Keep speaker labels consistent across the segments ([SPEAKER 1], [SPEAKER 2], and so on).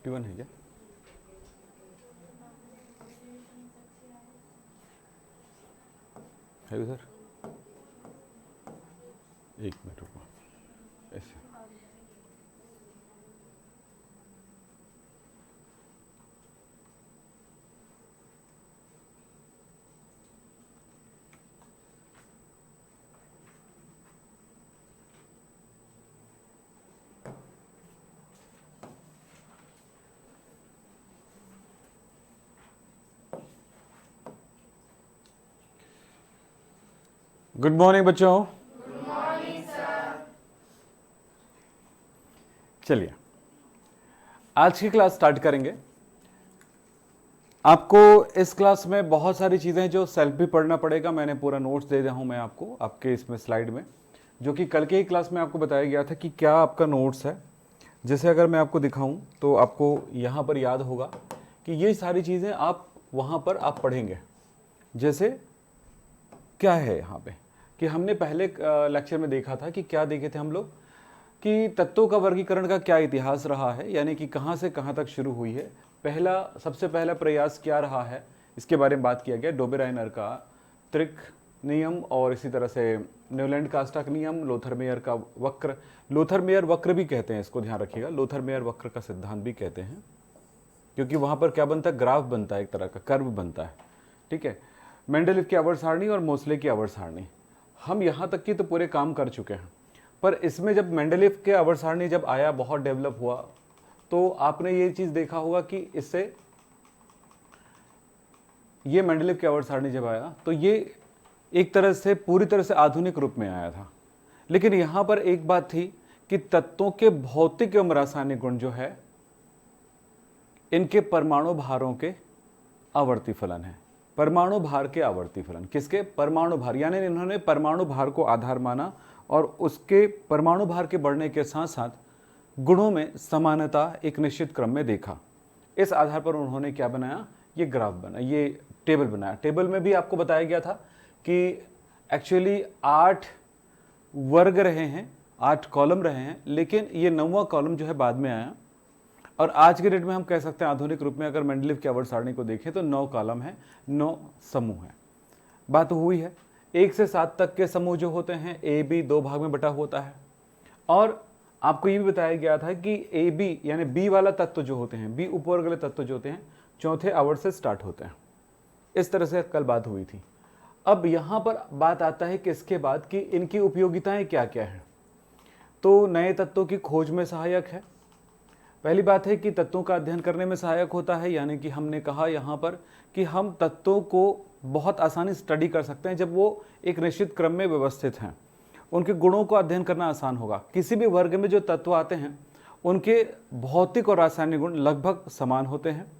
[SPEAKER 1] 51 है क्या? है उधर? एक मिनट रुको, ऐसे गुड मॉर्निंग बच्चों। Good morning sir. चलिए आज की क्लास स्टार्ट करेंगे। आपको इस क्लास में बहुत सारी चीज़ें जो सेल्फ भी पढ़ना पड़ेगा। मैंने पूरा नोट्स दे दिया हूं मैं आपको आपके इसमें स्लाइड में, जो कि कल के ही क्लास में आपको बताया गया था कि क्या आपका नोट्स है। जैसे अगर मैं आपको दिखाऊं तो आपको यहाँ पर याद होगा कि ये सारी चीज़ें आप वहाँ पर आप पढ़ेंगे। जैसे क्या है यहाँ पे कि हमने पहले लेक्चर में देखा था कि क्या देखे थे हम लोग कि तत्वों का वर्गीकरण का क्या इतिहास रहा है, यानी कि कहाँ से कहाँ तक शुरू हुई है। सबसे पहला प्रयास क्या रहा है इसके बारे में बात किया गया। डोबेराइनर का त्रिक नियम और इसी तरह से न्यूलैंड कास्टा नियम, लोथरमेयर का वक्र, लोथरमेयर वक्र भी कहते हैं, इसको ध्यान रखिएगा। लोथरमेयर वक्र का सिद्धांत भी कहते हैं क्योंकि वहाँ पर क्या बनता है, ग्राफ बनता है, एक तरह का कर्व बनता है। ठीक है, मेंडलीव की आवर्त सारणी और मोसले की आवर्त सारणी, हम यहाँ तक की तो पूरे काम कर चुके हैं। पर इसमें जब मेंडलीव के आवर्त सारणी जब आया, बहुत डेवलप हुआ, तो आपने ये चीज़ देखा होगा कि इससे ये मेंडलीव के आवर्त सारणी जब आया तो ये एक तरह से पूरी तरह से आधुनिक रूप में आया था। लेकिन यहाँ पर एक बात थी कि तत्वों के भौतिक एवं रासायनिक गुण जो है इनके परमाणु भारों के आवर्ती फलन है। परमाणु भार के आवर्ती फलन किसके? परमाणु भार, यानी इन्होंने परमाणु भार को आधार माना और उसके परमाणु भार के बढ़ने के साथ साथ गुणों में समानता एक निश्चित क्रम में देखा। इस आधार पर उन्होंने क्या बनाया, ये ग्राफ बना, ये टेबल बनाया। टेबल में भी आपको बताया गया था कि एक्चुअली 8 वर्ग रहे हैं, 8 कॉलम रहे हैं, लेकिन ये 9वां कॉलम जो है बाद में आया। और आज के डेट में हम कह सकते हैं आधुनिक रूप में अगर मेंडलीव की आवर्त सारणी को देखें तो 9 कॉलम है, 9 समूह है। बात हुई है 1 से 7 तक के समूह जो होते हैं ए बी 2 भाग में बटा होता है। और आपको ये भी बताया गया था कि ए बी यानी बी वाला तत्व जो होते हैं, बी उपवर्ग वाले तत्व जो होते हैं, चौथे आवर्त से स्टार्ट होते हैं। इस तरह से कल बात हुई थी। अब यहां पर बात आता है कि इसके बाद कि इनकी उपयोगिताएं क्या क्या है। तो नए तत्वों की खोज में सहायक है। पहली बात है कि तत्वों का अध्ययन करने में सहायक होता है, यानी कि हमने कहा यहाँ पर कि हम तत्वों को बहुत आसानी स्टडी कर सकते हैं जब वो एक निश्चित क्रम में व्यवस्थित हैं। उनके गुणों को अध्ययन करना आसान होगा। किसी भी वर्ग में जो तत्व आते हैं उनके भौतिक और रासायनिक गुण लगभग समान होते हैं।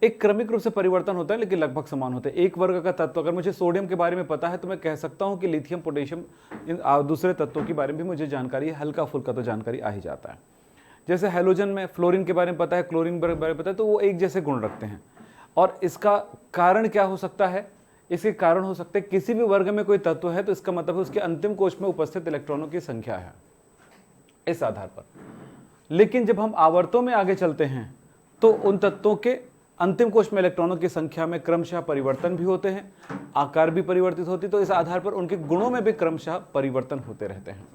[SPEAKER 1] एक क्रमिक रूप से परिवर्तन होता है लेकिन लगभग समान होते हैं। एक वर्ग का तत्व, अगर मुझे सोडियम के बारे में पता है तो मैं कह सकता हूं कि लिथियम, पोटेशियम, इन दूसरे तत्वों के बारे में भी मुझे जानकारी है, हल्का फुल्का तो जानकारी आ ही जाता है। जैसे हैलोजन में फ्लोरीन के बारे में पता है, क्लोरीन के बारे में पता है, तो वो एक जैसे गुण रखते हैं। और इसका कारण क्या हो सकता है? इसके कारण हो सकते हैं किसी भी वर्ग में कोई तत्व है तो इसका मतलब है उसके अंतिम कोश में उपस्थित इलेक्ट्रॉनों की संख्या है, इस आधार पर। लेकिन जब हम आवर्तों में आगे चलते हैं तो उन तत्वों के अंतिम कोश में इलेक्ट्रॉनों की संख्या में क्रमशः परिवर्तन भी होते हैं, आकार भी परिवर्तित होती, तो इस आधार पर उनके गुणों में भी क्रमशः परिवर्तन होते रहते हैं।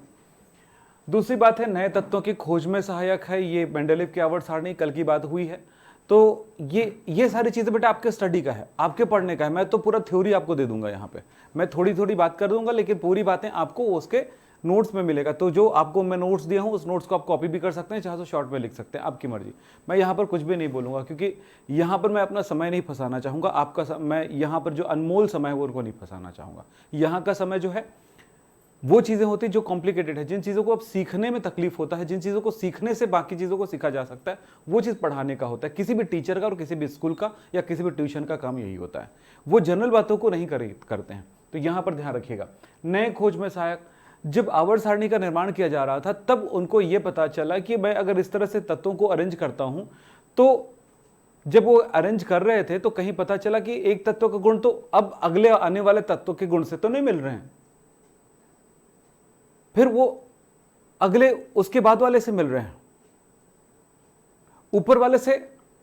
[SPEAKER 1] दूसरी बात है नए तत्वों की खोज में सहायक है ये मेंडलीव की आवर्त सारणी, कल की बात हुई है। तो ये सारी चीजें बेटा आपके स्टडी का है, आपके पढ़ने का है। मैं तो पूरा थ्योरी आपको दे दूंगा, यहाँ पे मैं थोड़ी थोड़ी बात कर दूंगा लेकिन पूरी बातें आपको उसके नोट्स में मिलेगा। तो जो आपको मैं नोट्स दिया हूँ उस नोट्स को आप कॉपी भी कर सकते हैं, चाहे तो शॉर्ट में लिख सकते हैं, आपकी मर्जी। मैं यहाँ पर कुछ भी नहीं बोलूँगा क्योंकि यहाँ पर मैं अपना समय नहीं फंसाना चाहूँगा। आपका मैं यहाँ पर जो अनमोल समय है वो उनको नहीं फंसाना चाहूँगा। यहाँ का समय जो है वो चीज़ें होती जो कॉम्प्लिकेटेड है, जिन चीज़ों को अब सीखने में तकलीफ होता है, जिन चीज़ों को सीखने से बाकी चीज़ों को सीखा जा सकता है, वो चीज़ पढ़ाने का होता है। किसी भी टीचर का और किसी भी स्कूल का या किसी भी ट्यूशन का काम यही होता है, वो जनरल बातों को नहीं करते हैं। तो यहाँ पर ध्यान रखिएगा। नए खोज में सहायक, जब आवर्त सारणी का निर्माण किया जा रहा था तब उनको ये पता चला कि मैं अगर इस तरह से तत्वों को अरेंज करता हूं, तो जब वो अरेंज कर रहे थे तो कहीं पता चला कि एक तत्व का गुण तो अब अगले आने वाले तत्व के गुण से तो नहीं मिल रहे हैं, फिर वो अगले उसके बाद वाले से मिल रहे हैं। ऊपर वाले से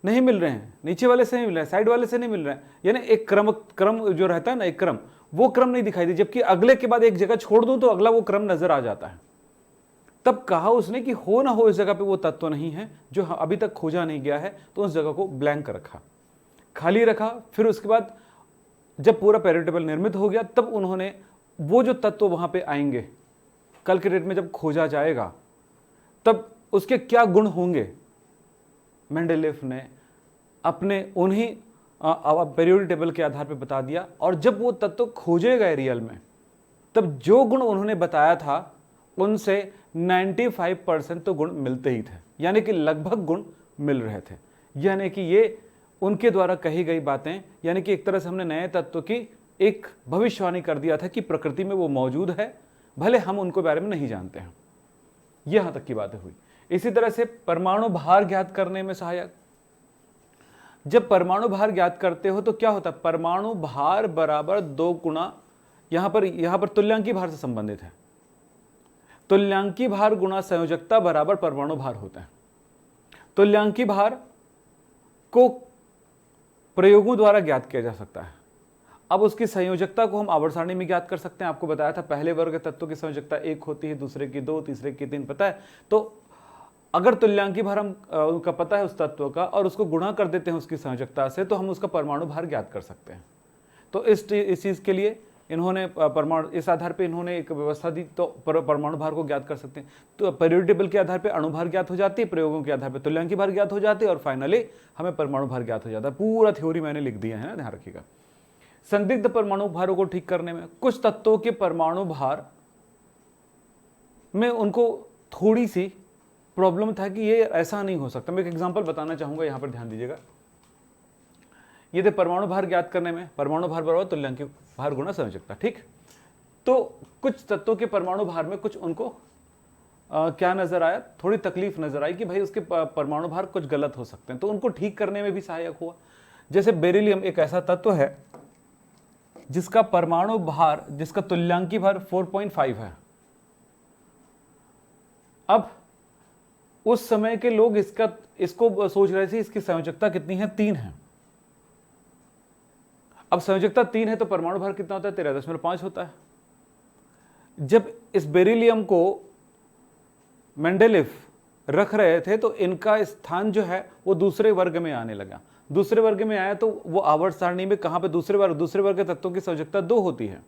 [SPEAKER 1] नहीं मिल रहे हैं, नीचे वाले से नहीं मिल रहे हैं, साइड वाले से नहीं मिल रहे हैं, यानी एक क्रम जो रहता है ना, एक क्रम, वो क्रम नहीं दिखाई दे, जबकि अगले के बाद एक जगह छोड़ दूं तो अगला वो क्रम नजर आ जाता है। तब कहा उसने कि हो ना हो इस जगह पे वो तत्व नहीं है जो अभी तक खोजा नहीं गया है, तो उस जगह को ब्लैंक रखा, खाली रखा। फिर उसके बाद जब पूरा पीरियोडिक टेबल निर्मित हो गया, तब उन्होंने वो जो तत्व वहां पे आएंगे कल के डेट में जब खोजा जाएगा, तब उसके क्या गुण होंगे, मेंडेलीव ने अपने उन्हीं पीरियोडिक टेबल के आधार पर बता दिया। और जब वो तत्व खोजे गए रियल में, तब जो गुण उन्होंने बताया था उनसे 95% तो गुण मिलते ही थे, यानी कि लगभग गुण मिल रहे थे। यानी कि ये उनके द्वारा कही गई बातें, यानी कि एक तरह से हमने नए तत्व की एक भविष्यवाणी कर दिया था कि प्रकृति में वो मौजूद है, भले हम उनको बारे में नहीं जानते हैं। यहां तक की बातें हुई। इसी तरह से परमाणु भार ज्ञात करने में सहायक, जब परमाणु भार ज्ञात करते हो तो क्या होता है, परमाणु भार बराबर 2 गुना, यहां पर तुल्यांकी भार से संबंधित है, तुल्यांकी भार गुणा संयोजकता बराबर परमाणु भार होता है। तुल्यांकी भार को प्रयोगों द्वारा ज्ञात किया जा सकता है। अब उसकी संयोजकता को हम आवर्त सारणी में ज्ञात कर सकते हैं। आपको बताया था पहले वर्ग के तत्वों की संयोजकता 1 होती है, दूसरे की 2, तीसरे की 3, पता है। तो अगर तुल्यांकी भार हम उनका पता है उस तत्व का और उसको गुणा कर देते हैं उसकी संयोजकता से, तो हम उसका परमाणु भार ज्ञात कर सकते हैं। तो इस चीज के लिए इन्होंने परमाणु, इस आधार पे इन्होंने एक व्यवस्था दी, तो परमाणु भार को ज्ञात कर सकते हैं। तो पीरियोडिक टेबल के आधार पे अणु भार ज्ञात हो जाती है, प्रयोगों के आधार पे तुल्यांकी भार ज्ञात हो जाती है, और फाइनली हमें परमाणु भार ज्ञात हो जाता है। पूरा थ्योरी मैंने लिख दिया है ना, ध्यान रखिएगा। संदिग्ध परमाणु भारों को ठीक करने में कुछ तत्वों के परमाणु भार में उनको थोड़ी सी प्रॉब्लम था कि ये ऐसा नहीं हो सकता। मैं एक एग्जांपल बताना चाहूंगा, यहां पर ध्यान दीजिएगा। ये थे परमाणु भार ज्ञात करने में, परमाणु भार बराबर तुल्यांकी भार गुणा संयोजकता, ठीक। तो कुछ तत्वों के परमाणु भार में कुछ उनको क्या नजर आया, थोड़ी तकलीफ नजर आई कि भाई उसके परमाणु भार कुछ गलत हो सकते हैं, तो उनको ठीक करने में भी सहायक हुआ। जैसे बेरिलियम एक ऐसा तत्व है जिसका परमाणु भार, जिसका तुल्यांकी भार 4.5 है। अब उस समय के लोग इसको सोच रहे थे इसकी संयोजकता कितनी है, 3 है। अब संयोजकता 3 है तो परमाणु भार कितना होता है, 13.5 होता है। जब इस बेरिलियम को मेंडेलीव रख रहे थे तो इनका स्थान जो है वो दूसरे वर्ग में आने लगा। दूसरे वर्ग में आया तो वो आवर्त सारणी में कहां पे, दूसरे वर्ग के तत्वों की संयोजकता 2 होती है।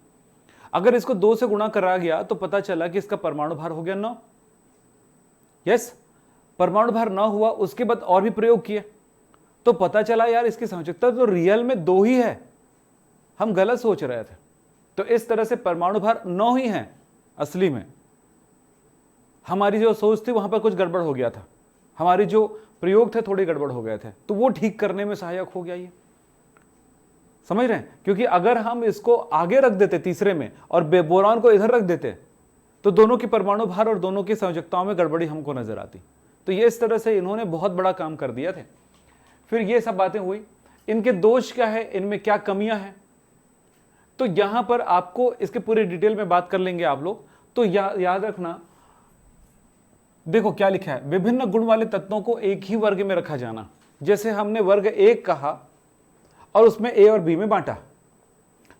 [SPEAKER 1] अगर इसको 2 से गुणा करा गया तो पता चला कि इसका परमाणु भार हो गया 9। यस, परमाणु भार 9 हुआ। उसके बाद और भी प्रयोग किए तो पता चला यार इसकी संयोजकता तो रियल में 2 ही है, हम गलत सोच रहे थे। तो इस तरह से परमाणु भार 9 ही है, असली में हमारी जो सोच थी वहां पर कुछ गड़बड़ हो गया था, हमारी जो प्रयोग थे थोड़े गड़बड़ हो गए थे, तो वो ठीक करने में सहायक हो गया। ये समझ रहे हैं, क्योंकि अगर हम इसको आगे रख देते तीसरे में और बोरान को इधर रख देते तो दोनों की परमाणु भार और दोनों की संयोजकताओं में गड़बड़ी हमको नजर आती। तो ये इस तरह से इन्होंने बहुत बड़ा काम कर दिया थे। फिर ये सब बातें हुई, इनके दोष क्या है, इनमें क्या कमियां हैं, तो यहां पर आपको इसके पूरे डिटेल में बात कर लेंगे आप लोग। तो याद रखना, देखो क्या लिखा है, विभिन्न गुण वाले तत्वों को एक ही वर्ग में रखा जाना। जैसे हमने वर्ग 1 कहा और उसमें ए और बी में बांटा,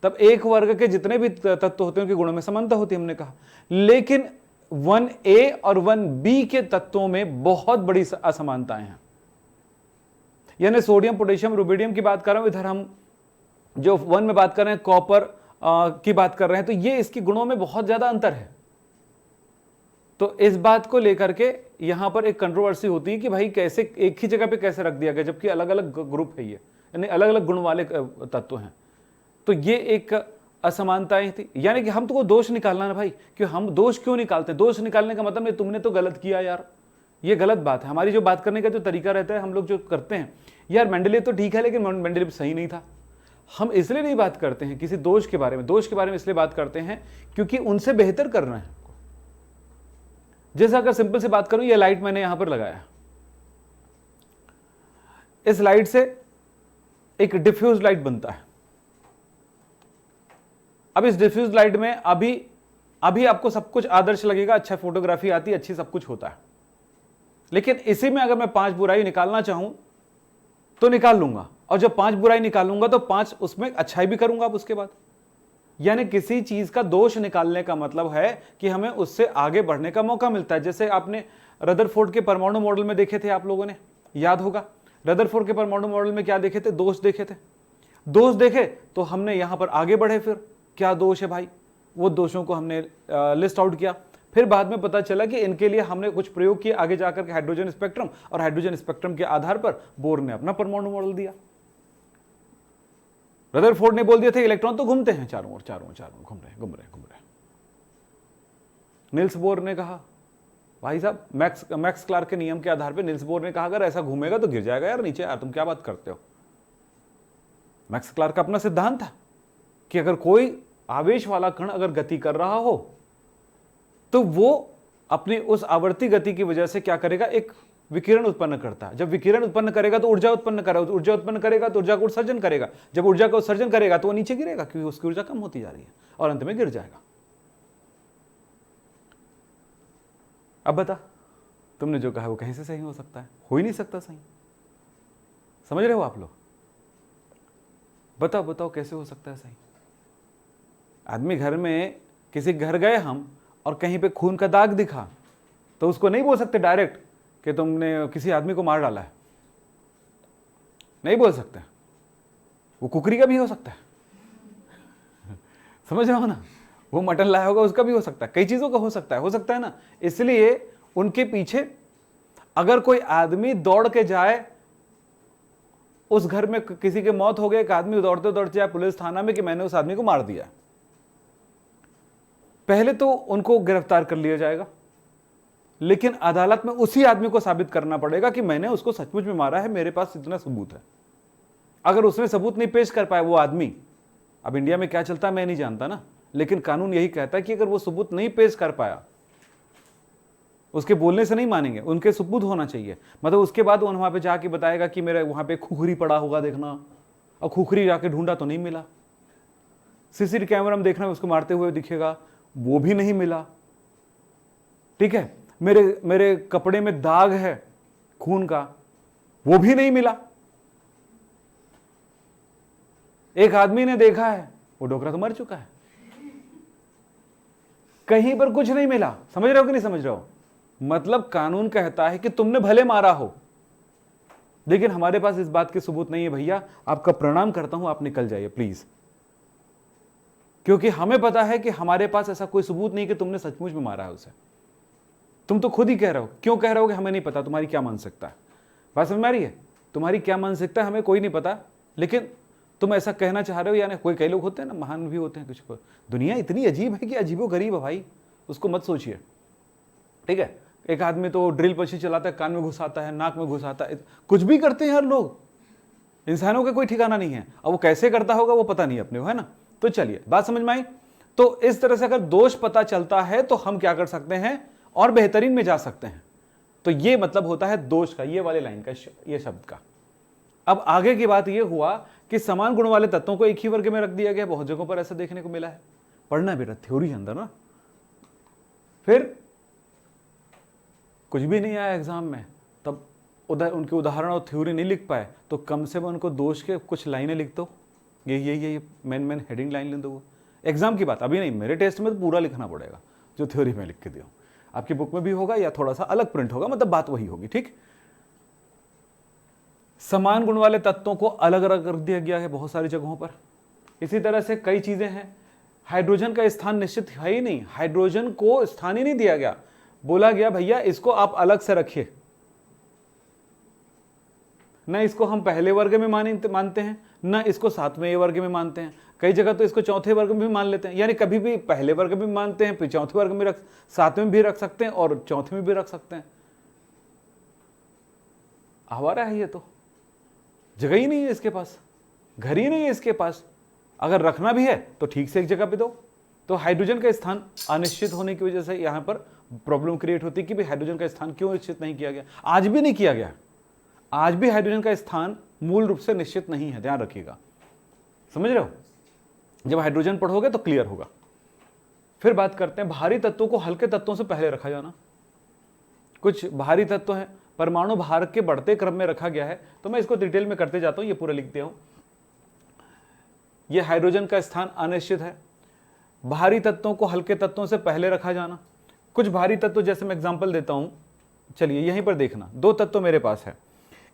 [SPEAKER 1] तब एक वर्ग के जितने भी तत्व होते हैं उनके गुणों में समानता होती है, हमने कहा। लेकिन 1A और 1B के तत्वों में बहुत बड़ी असमानताएं हैं। यानी सोडियम, पोटेशियम, रुबिडियम की बात कर रहा हूं, इधर हम जो 1 में बात कर रहे हैं कॉपर की बात कर रहे हैं, तो ये इसके गुणों में बहुत ज्यादा अंतर है। तो इस बात को लेकर के यहां पर एक कंट्रोवर्सी होती है कि भाई कैसे एक ही जगह पे कैसे रख दिया गया, जबकि अलग अलग ग्रुप है, ये यानी अलग अलग गुण वाले तत्व हैं। तो ये एक असमानताएं थी। यानी कि हम तो दोष निकालना ना भाई, कि हम दोष क्यों निकालते हैं, दोष निकालने का मतलब नहीं तुमने तो गलत किया यार, ये गलत बात है। हमारी जो बात करने का जो तरीका रहता है, हम लोग जो करते हैं, यार मेंडेलीव तो ठीक है लेकिन मेंडेलीव सही नहीं था। हम इसलिए नहीं बात करते हैं किसी दोष के बारे में, दोष के बारे में इसलिए बात करते हैं क्योंकि उनसे बेहतर करना है। जैसे अगर सिंपल से बात करूं, ये लाइट मैंने यहां पर लगाया, इस लाइट से एक डिफ्यूज लाइट बनता है। अब इस डिफ्यूज लाइट में अभी आपको सब कुछ आदर्श लगेगा, अच्छा फोटोग्राफी आती है, अच्छी सब कुछ होता है। लेकिन इसी में अगर मैं 5 बुराई निकालना चाहूं तो निकाल लूंगा, और जब 5 बुराई निकालूंगा तो 5 उसमें अच्छाई भी करूंगा अब उसके बाद। यानी किसी चीज का दोष निकालने का मतलब है कि हमें उससे आगे बढ़ने का मौका मिलता है। जैसे आपने रदरफोर्ड के परमाणु मॉडल में देखे थे, आप लोगों ने याद होगा, रदरफोर्ड के परमाणु मॉडल में क्या देखे थे? दोष देखे थे। दोष देखे तो हमने यहां पर आगे बढ़े, फिर क्या दोष है भाई, वो दोषों को हमने लिस्ट आउट किया। फिर बाद में पता चला कि इनके लिए हमने कुछ प्रयोग किए आगे जाकर के हाइड्रोजन स्पेक्ट्रम, और हाइड्रोजन स्पेक्ट्रम के आधार पर बोर ने अपना परमाणु मॉडल दिया। रदरफोर्ड ने बोल दिया था इलेक्ट्रॉन तो घूमते हैं चारों ओर, चारों ओर घूम रहे। निल्स बोर ने कहा, भाई साहब मैक्स क्लार्क के नियम के आधार पर निल्स बोर ने कहा अगर ऐसा घूमेगा तो गिर जाएगा यार नीचे, यार तुम क्या बात करते हो। मैक्स क्लार्क का अपना सिद्धांत था कि अगर कोई आवेश वाला कण अगर गति कर रहा हो तो वो अपनी उस आवर्ती गति की वजह से क्या करेगा, एक विकिरण उत्पन्न करता है। जब विकिरण उत्पन्न करेगा तो ऊर्जा उत्पन्न करेगा, ऊर्जा उत्पन्न करेगा तो ऊर्जा का उत्सर्जन करेगा, जब ऊर्जा का उत्सर्जन करेगा तो वो नीचे गिरेगा क्योंकि उसकी ऊर्जा कम होती जा रही है और अंत में गिर जाएगा। अब बता, तुमने जो कहा वो कहीं से सही हो सकता है? हो ही नहीं सकता सही। समझ रहे हो आप लोग? बताओ कैसे हो सकता है सही? आदमी घर में किसी घर गए हम और कहीं पे खून का दाग दिखा तो उसको नहीं बोल सकते डायरेक्ट कि तुमने किसी आदमी को मार डाला है, नहीं बोल सकते। वो कुकरी का भी हो सकता है, समझ रहे हो ना, वो मटन लाया होगा उसका भी हो सकता है, कई चीजों का हो सकता है ना। इसलिए उनके पीछे अगर कोई आदमी दौड़ के जाए, उस घर में किसी की मौत हो गई, एक आदमी दौड़ते दौड़ते जाए पुलिस थाना में कि मैंने उस आदमी को मार दिया, पहले तो उनको गिरफ्तार कर लिया जाएगा, लेकिन अदालत में उसी आदमी को साबित करना पड़ेगा कि मैंने उसको सचमुच में मारा है, मेरे पास इतना सबूत है। अगर उसने सबूत नहीं पेश कर पाया वो आदमी, अब इंडिया में क्या चलता है मैं नहीं जानता ना, लेकिन कानून यही कहता है कि अगर वो सबूत नहीं पेश कर पाया, उसके बोलने से नहीं मानेंगे, उनके सबूत होना चाहिए। मतलब उसके बाद वो वहां पे जाके बताएगा कि मेरे वहां पे खुखरी पड़ा होगा देखना, और खुखरी जाके ढूंढा तो नहीं मिला, सीसीटीवी कैमरा में देखना उसको मारते हुए दिखेगा, वो भी नहीं मिला। ठीक है, मेरे कपड़े में दाग है खून का, वो भी नहीं मिला। एक आदमी ने देखा है, वो डोकरा तो मर चुका है, कहीं पर कुछ नहीं मिला। समझ रहे हो कि नहीं समझ रहे हो? मतलब कानून कहता है कि तुमने भले मारा हो, लेकिन हमारे पास इस बात के सबूत नहीं है। भैया आपका प्रणाम करता हूं, आप निकल जाइए प्लीज, क्योंकि हमें पता है कि हमारे पास ऐसा कोई सबूत नहीं कि तुमने सचमुच में मारा है उसे। तुम तो खुद ही कह रहे हो, क्यों कह रहे हो कि हमें नहीं पता तुम्हारी क्या मानसिकता है। बात समझ में आ रही है? तुम्हारी क्या मानसिकता है हमें कोई नहीं पता, लेकिन तुम ऐसा कहना चाह रहे हो। यानी कोई कई लोग होते हैं ना, महान भी होते हैं कुछ को। दुनिया इतनी अजीब है कि अजीबो गरीब है भाई, उसको मत सोचिए। ठीक है, एक आदमी तो ड्रिल मशीन चलाता है, कान में घुसाता है, नाक में घुसाता है, कुछ भी करते हैं हर लोग, इंसानों का कोई ठिकाना नहीं है। अब वो कैसे करता होगा वो पता नहीं अपने को, है ना। तो चलिए बात समझ में आई। तो इस तरह से अगर दोष पता चलता है तो हम क्या कर सकते हैं, और बेहतरीन में जा सकते हैं। तो ये मतलब होता है दोष का, ये वाले लाइन का, ये शब्द का। अब आगे की बात ये हुआ कि समान गुण वाले तत्वों को एक ही वर्ग में रख दिया गया। बहुत जगहों पर ऐसा देखने को मिला है, पढ़ना भी थ्योरी अंदर ना, फिर कुछ भी नहीं आया एग्जाम में, तब उनके उदाहरण और थ्योरी नहीं लिख पाए, तो कम से कम उनको दोष के कुछ लाइनें लिख दो, ये मेन हेडिंग लाइन लिख दो। एग्जाम की बात अभी नहीं, मेरे टेस्ट में तो पूरा लिखना पड़ेगा जो थ्योरी में लिख के दिया। आपकी बुक में भी होगा या थोड़ा सा अलग प्रिंट होगा, मतलब बात वही होगी। ठीक, समान गुण वाले तत्वों को अलग अलग कर दिया गया है बहुत सारी जगहों पर। इसी तरह से कई चीजें हैं। हाइड्रोजन का स्थान निश्चित है ही नहीं, हाइड्रोजन को स्थान ही नहीं दिया गया। बोला गया भैया इसको आप अलग से रखिए, न इसको हम पहले वर्ग में मानते हैं, न इसको सातवें वर्ग में मानते हैं। कई जगह तो इसको चौथे वर्ग में भी मान लेते हैं, यानी कभी भी पहले वर्ग में मानते हैं, फिर चौथे वर्ग में सातवें में भी रख सकते हैं और चौथे में भी रख सकते हैं। आवारा है ये, तो जगह ही नहीं है इसके पास, घर ही नहीं है इसके पास। अगर रखना भी है तो ठीक से एक जगह पे दो। तो हाइड्रोजन का स्थान अनिश्चित होने की वजह से यहां पर प्रॉब्लम क्रिएट होती है कि भाई हाइड्रोजन का स्थान क्यों निश्चित नहीं किया गया। आज भी नहीं किया गया, आज भी हाइड्रोजन का स्थान मूल रूप से निश्चित नहीं है, ध्यान रखिएगा। समझ रहे हो? जब हाइड्रोजन पढ़ोगे तो क्लियर होगा। फिर बात करते हैं भारी तत्वों को हल्के तत्वों से पहले रखा जाना। कुछ भारी तत्व हैं, परमाणु भार के बढ़ते क्रम में रखा गया है। तो मैं इसको डिटेल में करते जाता हूं, ये पूरा लिख दिया हूं। ये हाइड्रोजन का स्थान अनिश्चित है। भारी तत्वों को हल्के तत्वों से पहले रखा जाना। कुछ भारी तत्व जैसे मैं एग्जांपल देता हूं, चलिए यहीं पर देखना। दो तत्व मेरे पास है,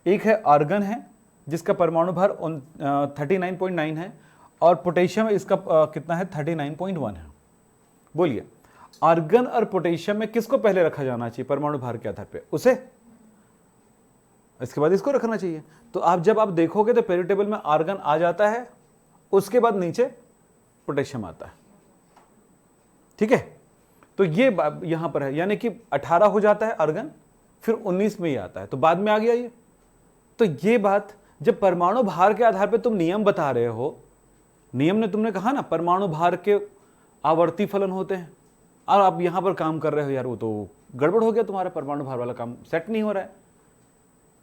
[SPEAKER 1] एक है आर्गन है जिसका परमाणु भार 39.9 है, और पोटेशियम इसका कितना है, 39.1 है। बोलिए आर्गन और पोटेशियम में किसको पहले रखा जाना चाहिए परमाणु भार के आधार पे? उसे, इसके बाद इसको रखना चाहिए। तो आप जब आप देखोगे तो पीरियड टेबल में आर्गन आ जाता है, उसके बाद नीचे पोटेशियम आता है। ठीक है, तो ये यहां पर है, यानी कि 18 हो जाता है आर्गन, फिर 19 में ही आता है, तो बाद में आ गया ये। तो ये बात, जब परमाणु भार के आधार पे तुम नियम बता रहे हो, नियम ने तुमने कहा ना परमाणु भार के आवर्ती फलन होते हैं, और आप यहां पर काम कर रहे हो, यार वो तो गड़बड़ हो गया, तुम्हारा परमाणु भार वाला काम सेट नहीं हो रहा है।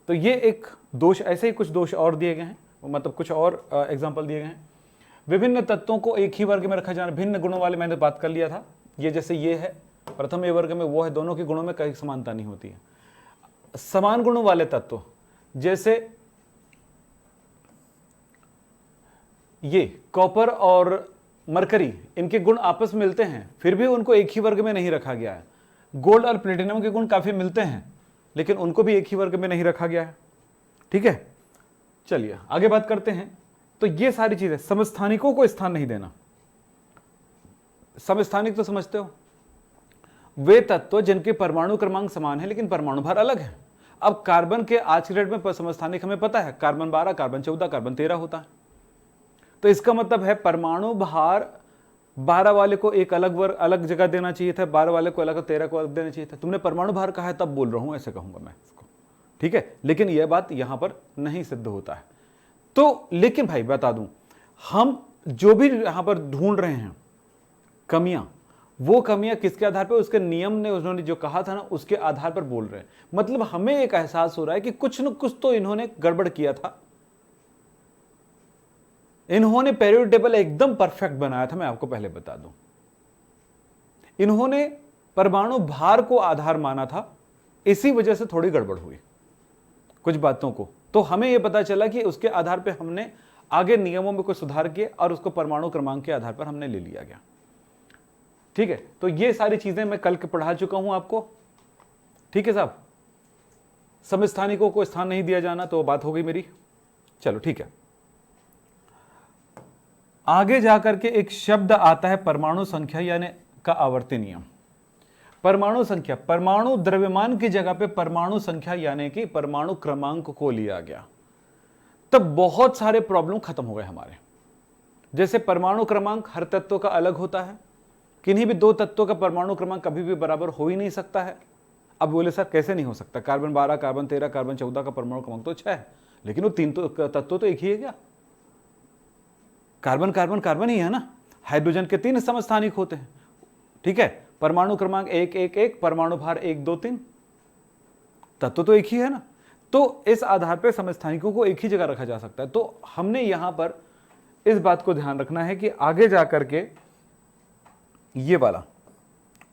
[SPEAKER 1] तो ये एक दोष, ऐसे ही कुछ दोष और दिए गए हैं, मतलब कुछ और एग्जाम्पल दिए गए हैं। विभिन्न तत्वों को एक ही वर्ग में रखा जाना, भिन्न गुणों वाले मैंने बात कर लिया था। ये जैसे ये है प्रथम ए वर्ग में, वो है, दोनों के गुणों में कहीं समानता नहीं होती है। समान गुणों वाले तत्व जैसे ये कॉपर और मरकरी, इनके गुण आपस में मिलते हैं, फिर भी उनको एक ही वर्ग में नहीं रखा गया है। गोल्ड और प्लेटिनम के गुण काफी मिलते हैं, लेकिन उनको भी एक ही वर्ग में नहीं रखा गया है। ठीक है, चलिए आगे बात करते हैं। तो ये सारी चीजें, समस्थानिकों को स्थान नहीं देना। समस्थानिक तो समझते हो, वे तत्व जिनके परमाणु क्रमांक समान है लेकिन परमाणु भार अलग है। अब कार्बन के आज के डेट में समस्थानिक हमें पता है, कार्बन 12, कार्बन 14, कार्बन 13 होता है। तो इसका मतलब है परमाणु भार 12 वाले को एक अलग वर्ग, अलग जगह देना चाहिए था, 12 वाले को अलग, 13 को अलग देना चाहिए था। तुमने परमाणु भार कहा है तब बोल रहा हूं, ऐसे कहूंगा मैं इसको। ठीक है, लेकिन यह बात यहां पर नहीं सिद्ध होता है। तो लेकिन भाई बता दूं, हम जो भी यहां पर ढूंढ रहे हैं कमियां, वो कमियां किसके आधार पर? उसके नियम ने, उन्होंने जो कहा था ना, उसके आधार पर बोल रहे हैं। मतलब हमें एक एहसास हो रहा है कि कुछ न कुछ तो इन्होंने गड़बड़ किया था। इन्होंने पीरियड टेबल एकदम परफेक्ट बनाया था, मैं आपको पहले बता दूं। इन्होंने परमाणु भार को आधार माना था, इसी वजह से थोड़ी गड़बड़ हुई कुछ बातों को। तो हमें यह पता चला कि उसके आधार पर हमने आगे नियमों में कुछ सुधार किए और उसको परमाणु क्रमांक के आधार पर हमने ले लिया गया। ठीक है, तो ये सारी चीजें मैं कल के पढ़ा चुका हूं आपको। ठीक है साहब, समस्थानिकों को स्थान नहीं दिया जाना, तो बात हो गई मेरी। चलो ठीक है, आगे जाकर के एक शब्द आता है परमाणु संख्या, यानी का आवर्ती नियम। परमाणु संख्या, परमाणु द्रव्यमान की जगह पे परमाणु संख्या यानी कि परमाणु क्रमांक को लिया गया, तब बहुत सारे प्रॉब्लम खत्म हो गए हमारे। जैसे परमाणु क्रमांक हर तत्व का अलग होता है, किन्हीं भी दो तत्वों का परमाणु क्रमांक कभी भी बराबर हो ही नहीं सकता है। अब बोले सर कैसे नहीं हो सकता? कार्बन 12, कार्बन 13, कार्बन 14 का परमाणु क्रमांक तो 6 है, लेकिन वो तीन तत्व तो एक ही है क्या? कार्बन कार्बन कार्बन ही है ना। हाइड्रोजन के 3 समस्थानिक होते हैं। ठीक है, परमाणु क्रमांक 1 1 1, परमाणु भार 1 2 3, तत्व तो एक ही है ना। तो इस आधार पर समस्थानिकों को एक ही जगह रखा जा सकता है। तो हमने यहां पर इस बात को ध्यान रखना है कि आगे जाकर के ये वाला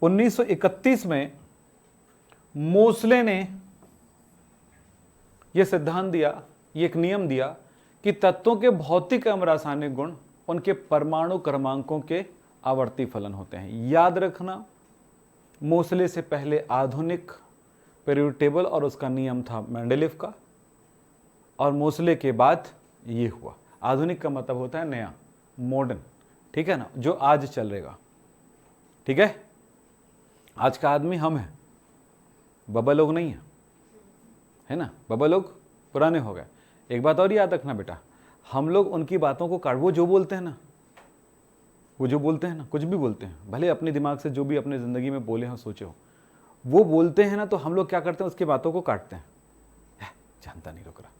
[SPEAKER 1] 1931 में मोसले ने यह सिद्धांत दिया, ये एक नियम दिया कि तत्वों के भौतिक एवं रासायनिक गुण उनके परमाणु क्रमांकों के आवर्ती फलन होते हैं। याद रखना, मोसले से पहले आधुनिक पीरियड टेबल और उसका नियम था मेंडेलीव का, और मोसले के बाद ये हुआ। आधुनिक का मतलब होता है नया, मॉडर्न। ठीक है ना, जो आज चलेगा। ठीक है, आज का आदमी हम है, बाबा लोग नहीं है ना। बाबा लोग पुराने हो गए। एक बात और याद रखना बेटा, हम लोग उनकी बातों को काट, वो जो बोलते हैं ना, वो जो बोलते हैं ना, कुछ भी बोलते हैं, भले अपने दिमाग से जो भी अपने जिंदगी में बोले हो, सोचे हो, वो बोलते हैं ना, तो हम लोग क्या करते हैं, उसकी बातों को काटते हैं। जानता नहीं रुक रहा,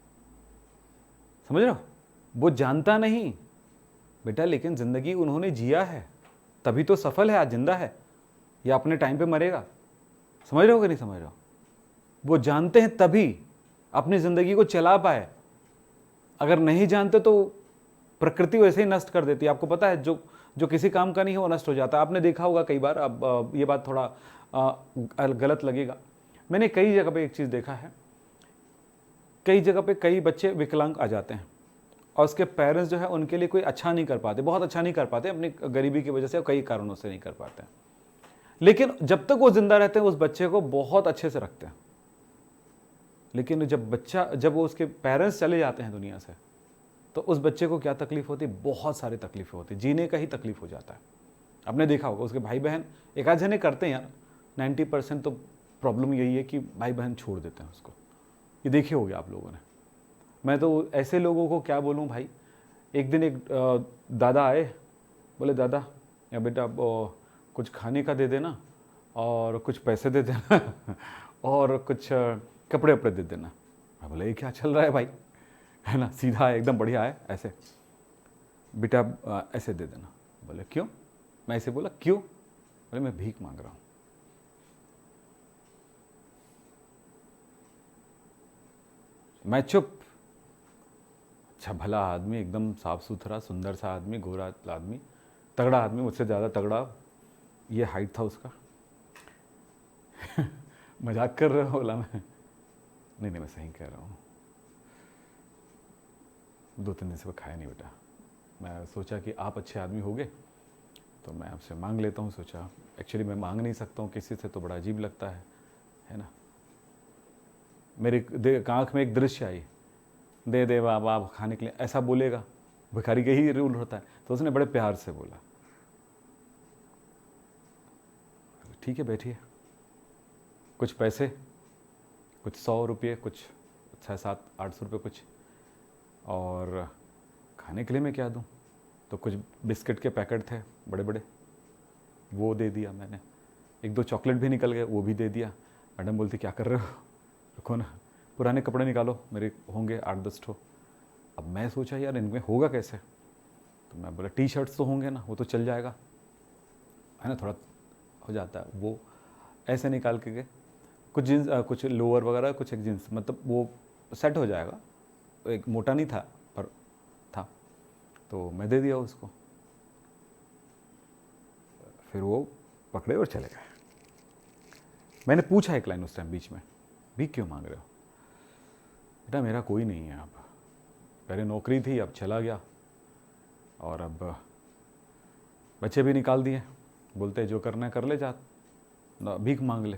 [SPEAKER 1] समझ रहे हो? वो जानता नहीं बेटा, लेकिन जिंदगी उन्होंने जिया है, तभी तो सफल है, आज जिंदा है, या अपने टाइम पे मरेगा। समझ रहे हो कि नहीं समझ रहे हो? वो जानते हैं तभी अपनी जिंदगी को चला पाए। अगर नहीं जानते तो प्रकृति वैसे ही नष्ट कर देती है। आपको पता है, जो किसी काम का नहीं है वो नष्ट हो जाता है। आपने देखा होगा कई बार, अब ये बात थोड़ा गलत लगेगा, मैंने कई जगह पे एक चीज़ देखा है, कई जगह पे कई बच्चे विकलांग आ जाते हैं और उसके पेरेंट्स जो है उनके लिए कोई अच्छा नहीं कर पाते, बहुत अच्छा नहीं कर पाते अपनी गरीबी की वजह से, और कई कारणों से नहीं कर पाते, लेकिन जब तक वो जिंदा रहते हैं उस बच्चे को बहुत अच्छे से रखते हैं। लेकिन जब वो उसके पेरेंट्स चले जाते हैं दुनिया से, तो उस बच्चे को क्या तकलीफ होती है? बहुत सारी तकलीफें होती है, जीने का ही तकलीफ हो जाता है। आपने देखा होगा उसके भाई बहन एक आध जने करते हैं यार, 90% तो प्रॉब्लम यही है कि भाई बहन छोड़ देते हैं उसको। ये देखे होगे आप लोगों ने। मैं तो ऐसे लोगों को क्या बोलूँ भाई। एक दिन एक दादा आए, बोले दादा या बेटा कुछ खाने का दे देना और कुछ पैसे दे देना और कुछ कपड़े वपड़े दे देना। मैं बोले ये क्या चल रहा है भाई, है ना, सीधा है एकदम बढ़िया है। ऐसे बेटा ऐसे दे देना। बोले क्यों? मैं ऐसे बोला क्यों? बोले मैं भीख मांग रहा हूँ। मैं चुप। अच्छा भला आदमी, एकदम साफ सुथरा सुंदर सा आदमी, गोरा आदमी, तगड़ा आदमी, मुझसे ज़्यादा तगड़ा, ये हाइट था उसका। मजाक कर रहा हूँ? बोला मैं नहीं मैं सही कह रहा हूँ। 2-3 दिन से वो खाया नहीं बेटा। मैं सोचा कि आप अच्छे आदमी होगे तो मैं आपसे मांग लेता हूँ। सोचा एक्चुअली मैं मांग नहीं सकता हूँ किसी से, तो बड़ा अजीब लगता है ना। मेरे आँख में एक दृश्य आई, दे दे बाबा आप खाने के लिए, ऐसा बोलेगा, भिखारी का ही रूल होता है। तो उसने बड़े प्यार से बोला ठीक है बैठिए। कुछ पैसे, कुछ 100 रुपये, कुछ 600-700-800 रुपये कुछ, और खाने के लिए मैं क्या दूं? तो कुछ बिस्किट के पैकेट थे बड़े बड़े, वो दे दिया मैंने। 1-2 चॉकलेट भी निकल गए, वो भी दे दिया। मैडम बोलती क्या कर रहे हो? रुको ना, पुराने कपड़े निकालो, मेरे होंगे 8-10 ठो। अब मैं सोचा यार इनमें होगा कैसे, तो मैं बोला टी शर्ट्स तो होंगे ना, वो तो चल जाएगा, है ना, थोड़ा हो जाता है। वो ऐसे निकाल के गए, कुछ जीन्स, कुछ लोअर वगैरह, कुछ एक जीन्स, मतलब वो सेट हो जाएगा। एक मोटा नहीं था पर था, तो मैं दे दिया उसको। फिर वो पकड़े और चले गए। मैंने पूछा एक लाइन उस टाइम बीच में, भीख क्यों मांग रहे हो? बेटा मेरा कोई नहीं है, अब पहले नौकरी थी, अब चला गया, और अब बच्चे भी निकाल दिए। बोलते जो करना है कर ले, जा भीख मांग ले।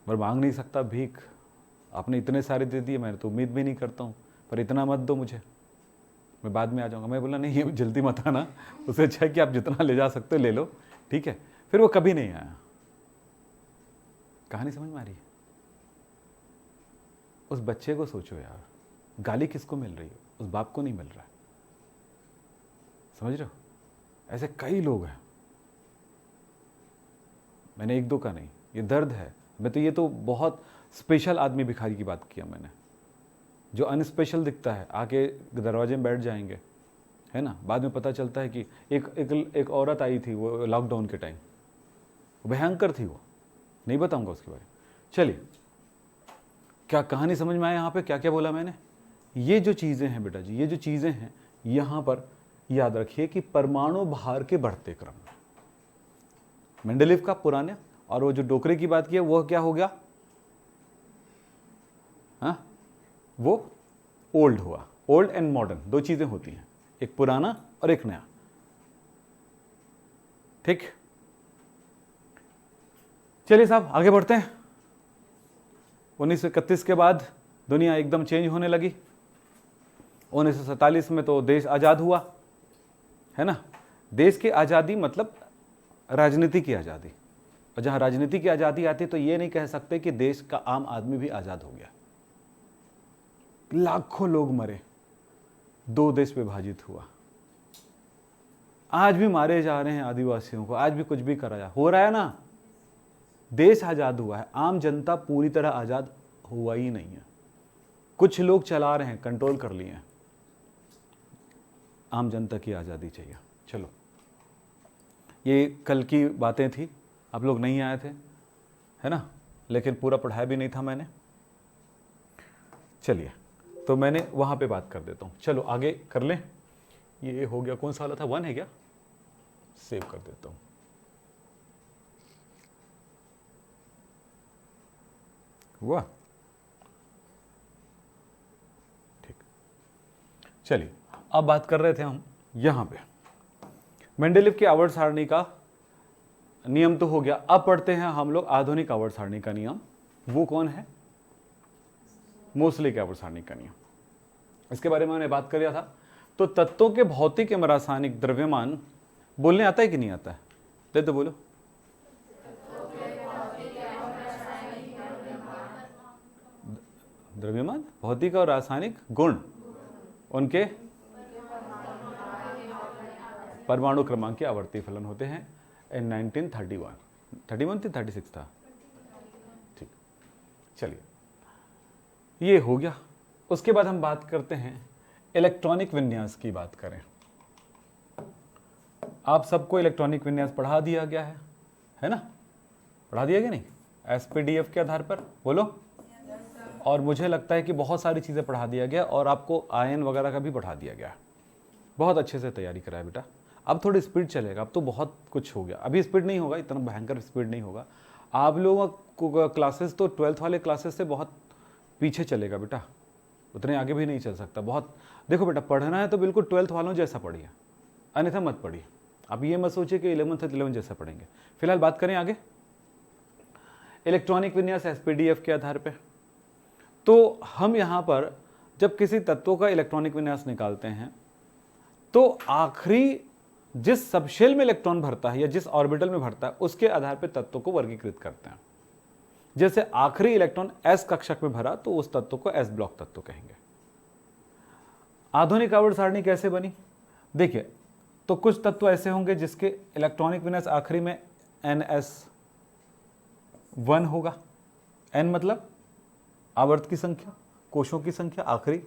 [SPEAKER 1] पर मांग नहीं सकता भीख, आपने इतने सारे दे दिए, मैं तो उम्मीद भी नहीं करता हूँ, पर इतना मत दो मुझे, मैं बाद में आ जाऊँगा। मैं बोला नहीं ये जल्दी मत आना, उससे अच्छा है कि आप जितना ले जा सकते हो ले लो, ठीक है। फिर वो कभी नहीं आया। कहानी समझ में आ रही है? उस बच्चे को सोचो यार, गाली किसको मिल रही है? उस बाप को नहीं मिल रहा है। समझ रहे हो? ऐसे कई लोग हैं, मैंने 1-2 का नहीं, ये दर्द है। मैं तो ये तो बहुत स्पेशल आदमी भिखारी की बात किया मैंने, जो अनस्पेशल दिखता है, आके दरवाजे में बैठ जाएंगे, है ना। बाद में पता चलता है कि एक औरत आई थी, वो लॉकडाउन के टाइम, भयंकर थी वो, नहीं बताऊंगा उसके बारे में। चलिए, क्या कहानी समझ में आया? यहाँ पे क्या क्या बोला मैंने? ये जो चीज़ें हैं बेटा जी, ये जो चीज़ें हैं, यहाँ पर याद रखिए कि परमाणु भार के बढ़ते क्रम में मेंडेलीव का पुराने, और वो जो डोकरे की बात की है वो क्या हो गया? हाँ, वो ओल्ड हुआ। ओल्ड एंड मॉडर्न 2 चीजें होती हैं, एक पुराना और एक नया, ठीक। चलिए साहब आगे बढ़ते हैं। 1931 के बाद दुनिया एकदम चेंज होने लगी। 1947 में तो देश आज़ाद हुआ, है ना। देश की आज़ादी मतलब राजनीति की आज़ादी, और जहां राजनीति की आज़ादी आती तो ये नहीं कह सकते कि देश का आम आदमी भी आज़ाद हो गया। लाखों लोग मरे, 2 देश विभाजित हुआ, आज भी मारे जा रहे हैं आदिवासियों को, आज भी कुछ भी करा हो रहा है ना। देश आज़ाद हुआ है, आम जनता पूरी तरह आज़ाद हुआ ही नहीं है। कुछ लोग चला रहे हैं, कंट्रोल कर लिए हैं। आम जनता की आज़ादी चाहिए। चलो, ये कल की बातें थी, आप लोग नहीं आए थे, है ना, लेकिन पूरा पढ़ाया भी नहीं था मैंने। चलिए, तो मैंने वहाँ पे बात कर देता हूँ। चलो आगे कर लें। ये हो गया, कौन सा वाला था? 1 है क्या? सेव कर देता हूँ। हुआ? ठीक, चलिए अब बात कर रहे थे हम यहां पे मेंडेलीव की आवर्त सारणी का नियम तो हो गया। अब पढ़ते हैं हम लोग आधुनिक आवर्त सारणी का नियम। वो कौन है? मोसले की आवर्त सारणी का नियम। इसके बारे में मैंने बात कर लिया था। तो तत्वों के भौतिक एवं रासायनिक द्रव्यमान, बोलने आता है कि नहीं आता है? दे तो बोलो। द्रव्यमान, भौतिक और रासायनिक गुण, उनके परमाणु क्रमांक के आवर्ती फलन होते हैं। इन 1931 31 थी 36 था। ठीक, चलिए ये हो गया। उसके बाद हम बात करते हैं इलेक्ट्रॉनिक विन्यास की। बात करें, आप सबको इलेक्ट्रॉनिक विन्यास पढ़ा दिया गया है ना? पढ़ा दिया गया नहीं? एसपीडीएफ के आधार पर बोलो। और मुझे लगता है कि बहुत सारी चीज़ें पढ़ा दिया गया और आपको आयन वगैरह का भी पढ़ा दिया गया। बहुत अच्छे से तैयारी करा है बेटा। अब थोड़ी स्पीड चलेगा, अब तो बहुत कुछ हो गया। अभी स्पीड नहीं होगा, इतना भयंकर स्पीड नहीं होगा। आप लोगों को क्लासेस तो 12th वाले क्लासेस से बहुत पीछे चलेगा बेटा, उतने आगे भी नहीं चल सकता। बहुत देखो बेटा, पढ़ना है तो बिल्कुल 12th वालों जैसा पढ़िए, अन्यथा मत पढ़िए। आप ये मत सोचिए कि 11th 11 जैसा पढ़ेंगे। फिलहाल बात करें आगे इलेक्ट्रॉनिक विन्यास एसपीडीएफ के आधार पे। तो हम यहाँ पर जब किसी तत्वों का इलेक्ट्रॉनिक विन्यास निकालते हैं तो आखिरी जिस सबशेल में इलेक्ट्रॉन भरता है या जिस ऑर्बिटल में भरता है उसके आधार पर तत्व को वर्गीकृत करते हैं। जैसे आखिरी इलेक्ट्रॉन एस कक्षक में भरा तो उस तत्व को एस ब्लॉक तत्व कहेंगे। आधुनिक आवर्त सारणी कैसे बनी? देखिए, तो कुछ तत्व ऐसे होंगे जिसके इलेक्ट्रॉनिक विन्यास आखिरी में NS1 होगा। N मतलब आवर्त की संख्या, कोशों की संख्या आखिरी।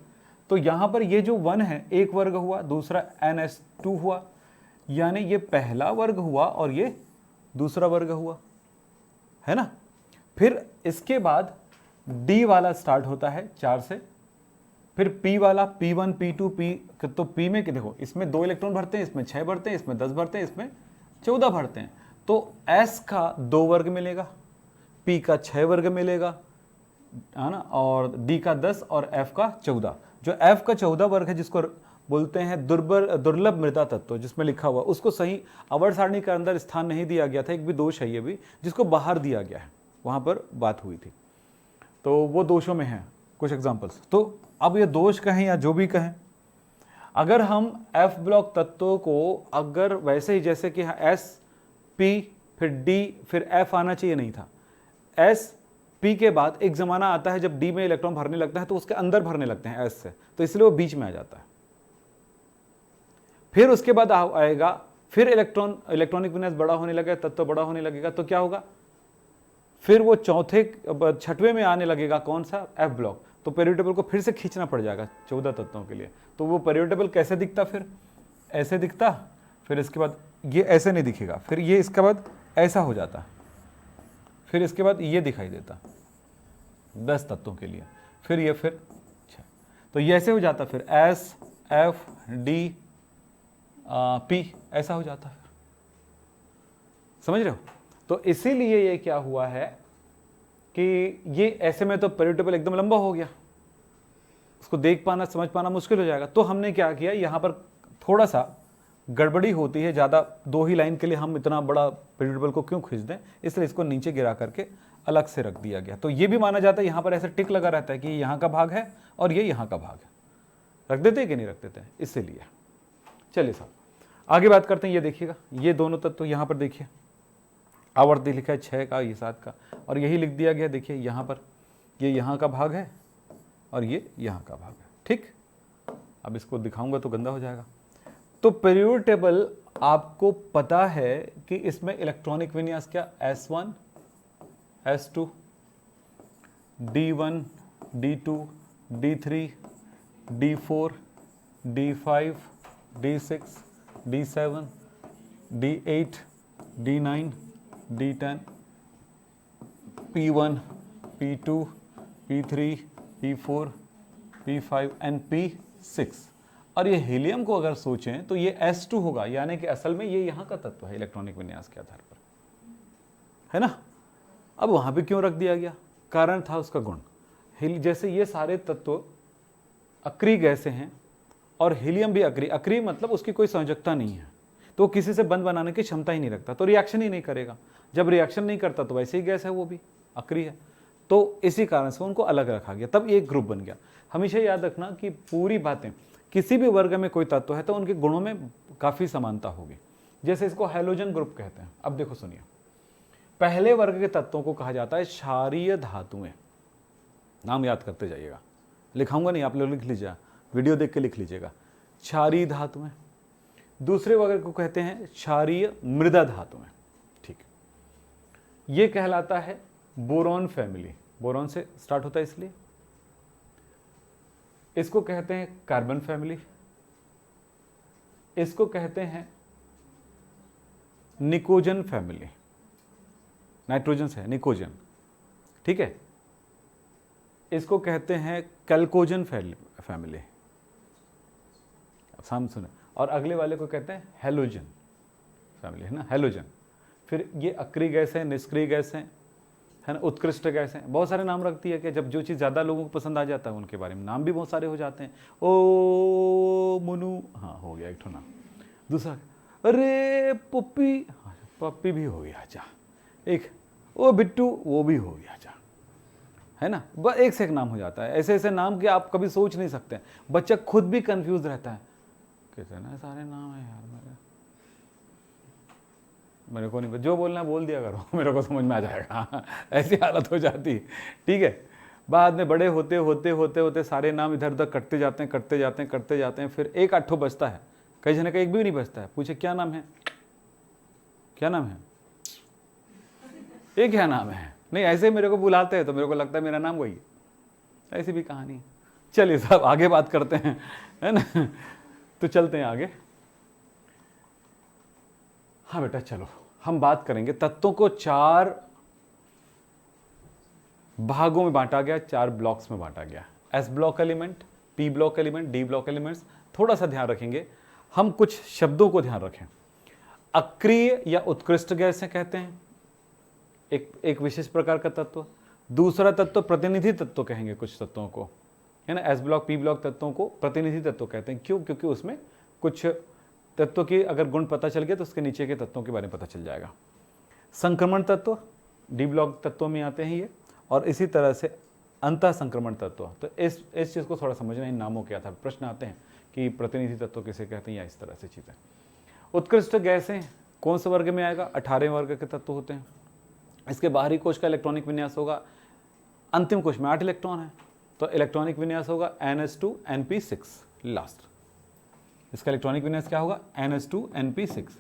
[SPEAKER 1] तो यहां पर ये जो 1 है, एक वर्ग हुआ, दूसरा NS2 हुआ, यानी ये पहला वर्ग हुआ और ये दूसरा वर्ग हुआ, है ना? फिर इसके बाद D वाला स्टार्ट होता है 4 से, फिर P वाला P1 P2 P, तो P में देखो, इसमें 2 इलेक्ट्रॉन भरते हैं, इसमें 6 भरते हैं, इसमें 10 भरते हैं, इसमें 14 भरते हैं। तो S का 2 वर्ग मिलेगा, P का 6 वर्ग मिलेगा, है ना, और D का 10 और F का 14। जो F का 14 वर्ग है, जिसको बोलते हैं दुर्लभ मृदा तत्व, जिसमें लिखा हुआ, उसको सही आवर्त सारणी के अंदर स्थान नहीं दिया गया था। एक भी दोष है ये भी, जिसको बाहर दिया गया है, वहां पर बात हुई थी। तो वो दोषों में है कुछ एग्जाम्पल्स। तो अब ये दोष कहें या जो भी कहें, अगर हम F ब्लॉक तत्वों को अगर वैसे ही जैसे कि S P फिर D फिर F आना चाहिए नहीं था, S P के बाद एक जमाना आता है जब D में इलेक्ट्रॉन भरने लगता है तो उसके अंदर भरने लगते हैं S से, तो इसलिए वो बीच में आ जाता है। फिर उसके बाद आएगा, फिर इलेक्ट्रॉनिक विन्यास बड़ा होने लगेगा, तत्व बड़ा होने लगेगा, तो क्या होगा? फिर वो छठवें में आने लगेगा कौन सा? F block. तो पीरियड टेबल को फिर से खींचना पड़ जाएगा 14 तत्वों के लिए। तो वो पीरियड टेबल कैसे दिखता? फिर ऐसे दिखता, फिर इसके बाद ये ऐसे नहीं दिखेगा, फिर ये इसके बाद ऐसा हो जाता, फिर इसके बाद ये दिखाई देता 10 तत्वों के लिए, फिर ये, फिर 6। तो ये ऐसे हो जाता, फिर S F D P ऐसा हो जाता। फिर समझ रहे हो? तो इसीलिए ये क्या हुआ है कि ये ऐसे में तो पीरियड टेबल एकदम लंबा हो गया, उसको देख पाना समझ पाना मुश्किल हो जाएगा। तो हमने क्या किया, यहाँ पर थोड़ा सा गड़बड़ी होती है, ज़्यादा 2 ही लाइन के लिए हम इतना बड़ा पीरियड टेबल को क्यों खींच दें, इसलिए इसको नीचे गिरा करके अलग से रख दिया गया। तो ये भी माना जाता है, यहाँ पर ऐसे टिक लगा रहता है कि यहाँ का भाग है और ये यहाँ का भाग है। रख देते हैं कि नहीं रख देते हैं? इसीलिए। चलिए साहब आगे बात करते हैं। ये देखिएगा, ये दोनों तत्व यहाँ पर देखिए, आवर्त लिखा है 6 का, ये 7 का, और यही लिख दिया गया। देखिए यहाँ पर ये यहाँ का भाग है और ये यहाँ का भाग है। ठीक, अब इसको दिखाऊंगा तो गंदा हो जाएगा। तो पीरियड टेबल आपको पता है कि इसमें इलेक्ट्रॉनिक विन्यास क्या, S1 S2 D1 D2 D3 D4 D5 D6 D7 D8 D9 D10 P1 P2 P3 P4 P5 and P6। और ये हीलियम को अगर सोचें तो ये S2 होगा, यानी कि असल में ये यहाँ का तत्व है इलेक्ट्रॉनिक विन्यास के आधार पर, है ना। अब वहाँ पे क्यों रख दिया गया? कारण था उसका गुण। जैसे ये सारे तत्व अक्रिय गैसें हैं और हीलियम भी अक्रिय। अक्रिय मतलब उसकी कोई संयोजकता नहीं है, तो किसी से बंध बनाने की क्षमता ही नहीं रखता, तो रिएक्शन ही नहीं करेगा। जब रिएक्शन नहीं करता तो वैसे ही गैस है, वो भी अक्रिय है। तो इसी कारण से उनको अलग रखा गया, तब एक ग्रुप बन गया। हमेशा याद रखना कि पूरी बातें, किसी भी वर्ग में कोई तत्व है तो उनके गुणों में काफ़ी समानता होगी। जैसे इसको हैलोजन ग्रुप कहते हैं। अब देखो सुनिए, पहले वर्ग के तत्वों को कहा जाता है क्षारीय धातुएं। नाम याद करते जाइएगा, लिखाऊंगा नहीं, आप लोग लिख लीजिए, वीडियो देख के लिख लीजिएगा। क्षारीय धातुएं। दूसरे वर्ग को कहते हैं क्षारीय मृदा धातुएं। ठीक, ये कहलाता है बोरॉन फैमिली। बोरॉन से स्टार्ट होता है इसलिए। इसको कहते हैं कार्बन फैमिली। इसको कहते हैं निकोजन फैमिली। नाइट्रोजन से है निकोजन, ठीक है। इसको कहते हैं कैल्कोजन फैमिली। साम सुने। और अगले वाले को कहते हैं हेलोजन फैमिली, है ना, हेलोजन। फिर ये अक्रिय गैस है, निष्क्रिय गैस है ना, उत्कृष्ट गैस है। बहुत सारे नाम रखती है कि जब जो चीज़ ज़्यादा लोगों को पसंद आ जाता है उनके बारे में नाम भी बहुत सारे हो जाते हैं। ओ मुनु, हाँ हो गया एक ठो नाम। दूसरा अरे पप्पी, हाँ पप्पी भी हो गया। अच्छा, एक ओ बिट्टू, वो भी हो गया। अच्छा, है ना, बस एक से एक नाम हो जाता है। ऐसे ऐसे नाम कि आप कभी सोच नहीं सकते। बच्चा खुद भी कंफ्यूज रहता है, कितने सारे नाम है यार, मेरे को नहीं, जो बोलना है बोल दिया करो, मेरे को समझ में आ जाएगा। ऐसी हालत हो जाती है, ठीक है। बाद में बड़े होते होते होते होते सारे नाम इधर उधर कटते जाते हैं, कटते जाते हैं, कटते जाते हैं। फिर एक आठो बचता है, कई जने का एक भी नहीं बचता है। पूछे क्या नाम है, क्या नाम है, ये क्या नाम है, नहीं ऐसे मेरे को बुलाते हैं तो मेरे को लगता है मेरा नाम वही है। ऐसी भी कहानी। चलिए साहब आगे बात करते हैं, है ना। तो चलते हैं आगे। हाँ बेटा चलो, हम बात करेंगे तत्वों को 4 भागों में बांटा गया, 4 ब्लॉक्स में बांटा गया। S block element, P block element, D block elements. थोड़ा सा ध्यान रखेंगे, हम कुछ शब्दों को ध्यान रखें। अक्रिय या उत्कृष्ट गैसें कहते हैं, एक विशेष प्रकार का तत्व। दूसरा तत्व प्रतिनिधि तत्व कहेंगे कुछ तत्वों को, है ना। एस ब्लॉक, पी ब्लॉक तत्वों को प्रतिनिधि तत्व कहते हैं। क्यों? क्योंकि उसमें कुछ तत्वों की अगर गुण पता चल गया तो उसके नीचे के तत्वों के बारे में पता चल जाएगा। संक्रमण तत्व डी ब्लॉक तत्वों में आते हैं ये, और इसी तरह से अंतः संक्रमण तत्व। तो इस चीज़ को थोड़ा समझना, इन नामों के आधार प्रश्न आते हैं कि प्रतिनिधि तत्व किसे कहते हैं, या इस तरह से चीज़ें। उत्कृष्ट गैसें कौन से वर्ग में आएगा? 18वें वर्ग के तत्व होते हैं। इसके बाहरी कोश का इलेक्ट्रॉनिक विन्यास होगा, अंतिम कोश में 8 इलेक्ट्रॉन है, तो इलेक्ट्रॉनिक विन्यास होगा NH2 NP6 लास्ट। इसका इलेक्ट्रॉनिक विन्यास क्या होगा? NH2 NP6।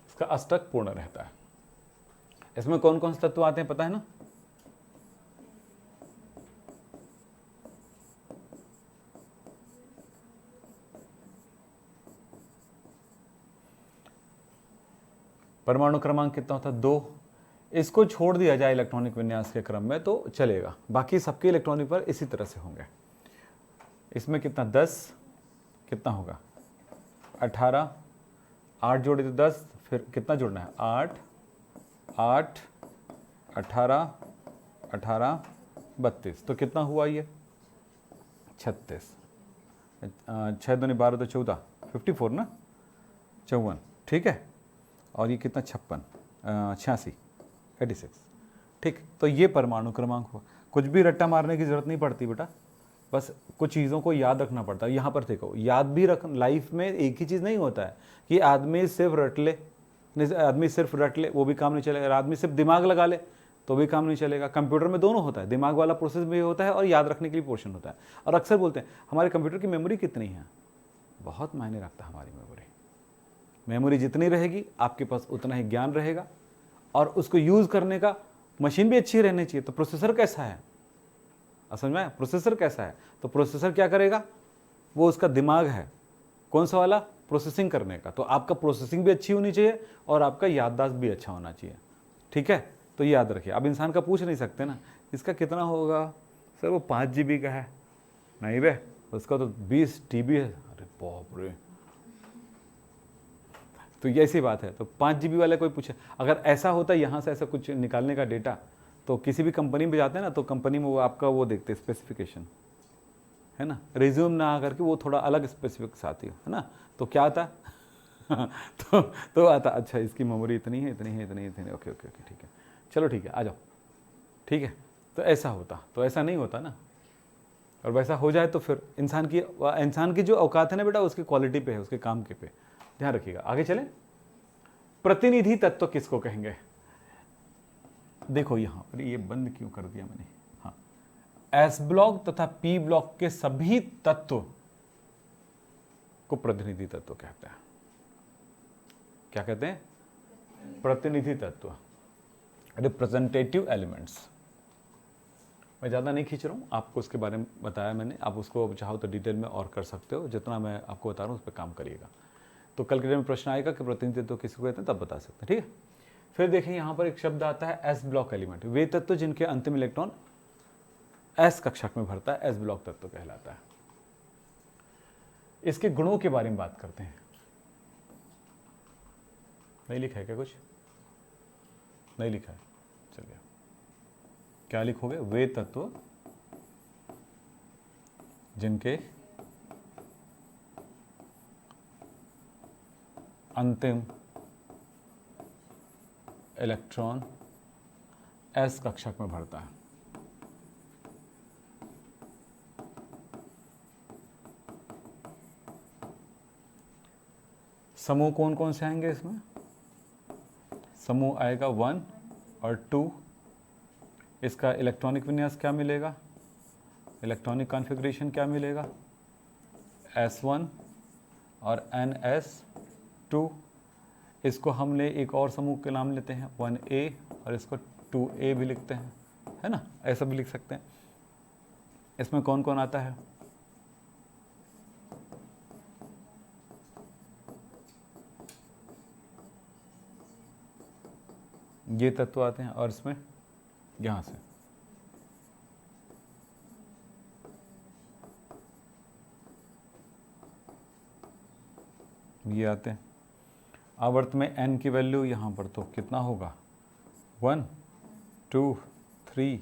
[SPEAKER 1] इसका अष्टक पूर्ण रहता है। इसमें कौन कौन से तत्व आते हैं पता है ना? परमाणु क्रमांक कितना होता है? 2। इसको छोड़ दिया जाए इलेक्ट्रॉनिक विन्यास के क्रम में तो चलेगा, बाकी सबके इलेक्ट्रॉनिक पर इसी तरह से होंगे। इसमें कितना? 10। कितना होगा? 18। 8 जोड़े तो 10, फिर कितना जोड़ना है? 8 8 18 18 32, तो कितना हुआ ये? 36। 6 दूनी 12 तो 14, 54 ना, 54, ठीक है। और ये कितना? 56 86 86, ठीक। तो ये परमाणु क्रमांक हुआ। कुछ भी रट्टा मारने की जरूरत नहीं पड़ती बेटा, बस कुछ चीज़ों को याद रखना पड़ता है। यहाँ पर देखो, याद भी रख, लाइफ में एक ही चीज़ नहीं होता है कि आदमी सिर्फ रट ले, आदमी सिर्फ रट ले वो भी काम नहीं चलेगा, आदमी सिर्फ दिमाग लगा ले तो भी काम नहीं चलेगा। कंप्यूटर में दोनों होता है, दिमाग वाला प्रोसेस भी होता है और याद रखने के लिए पोर्शन होता है। और अक्सर बोलते हैं हमारे कंप्यूटर की मेमोरी कितनी है, बहुत मायने रखता है हमारी मेमोरी। मेमोरी जितनी रहेगी आपके पास उतना ही ज्ञान रहेगा, और उसको यूज़ करने का मशीन भी अच्छी रहनी चाहिए। तो प्रोसेसर कैसा है, समझ में आया? प्रोसेसर कैसा है, तो प्रोसेसर क्या करेगा, वो उसका दिमाग है, कौन सा वाला? प्रोसेसिंग करने का। तो आपका प्रोसेसिंग भी अच्छी होनी चाहिए और आपका याददाश्त भी अच्छा होना चाहिए, ठीक है। तो ये याद रखिए। अब इंसान का पूछ नहीं सकते ना इसका कितना होगा, सर वो 5 GB का है, नहीं बे उसका तो 20 TB है। अरे बाप रे, तो ये ऐसी बात है। तो 5 GB वाले कोई पूछे, अगर ऐसा होता है यहाँ से ऐसा कुछ निकालने का डेटा, तो किसी भी कंपनी में जाते हैं ना, तो कंपनी में वो आपका वो देखते हैं स्पेसिफिकेशन, है ना, रिज्यूम ना करके वो थोड़ा अलग स्पेसिफिक्स आती है ना, तो क्या आता तो आता अच्छा इसकी मेमोरी इतनी है, इतनी है, इतनी है, इतनी है, ओके ओके ओके ठीक है, चलो ठीक है, आ जाओ, ठीक है। तो ऐसा होता, तो ऐसा नहीं होता ना। और वैसा हो जाए तो फिर इंसान की जो औकात है ना बेटा, उसकी क्वालिटी पे है, उसके काम के पे ध्यान रखिएगा। आगे चले, प्रतिनिधि तत्व किसको कहेंगे? देखो यहां पर ये बंद क्यों कर दिया मैंने, हाँ, एस ब्लॉक तथा पी ब्लॉक के सभी तत्व को प्रतिनिधि तत्व कहते हैं। क्या कहते हैं? प्रतिनिधि तत्व, रिप्रेजेंटेटिव एलिमेंट्स। मैं ज़्यादा नहीं खींच रहा हूँ, आपको उसके बारे में बताया मैंने, आप उसको चाहो तो डिटेल में और कर सकते हो, जितना मैं आपको बता रहा हूँ उस पर काम करिएगा। तो कल के दिन में प्रश्न आएगा कि प्रतिनिधि तत्व किसको कहते हैं, तब बता सकते हैं, ठीक है। फिर देखें यहाँ पर एक शब्द आता है एस ब्लॉक एलिमेंट, वे तत्व जिनके अंतिम इलेक्ट्रॉन एस कक्षक में भरता है, एस ब्लॉक तत्व कहलाता है। इसके गुणों के बारे में बात करते हैं। नहीं लिखा है क्या? कुछ नहीं लिखा है, चलिए क्या लिखोगे? वे तत्व जिनके अंतिम इलेक्ट्रॉन एस कक्षक में भरता है। समूह कौन कौन से आएंगे इसमें? समूह आएगा 1 और 2। इसका इलेक्ट्रॉनिक विन्यास क्या मिलेगा? इलेक्ट्रॉनिक कॉन्फ़िगरेशन क्या मिलेगा? S1 और NS2। इसको हमने एक और समूह के नाम लेते हैं 1A, और इसको 2A भी लिखते हैं, है ना, ऐसा भी लिख सकते हैं। इसमें कौन कौन आता है? ये तत्व आते हैं, और इसमें यहां से ये आते हैं। आवर्त में n की वैल्यू यहाँ पर तो कितना होगा? 1 2 3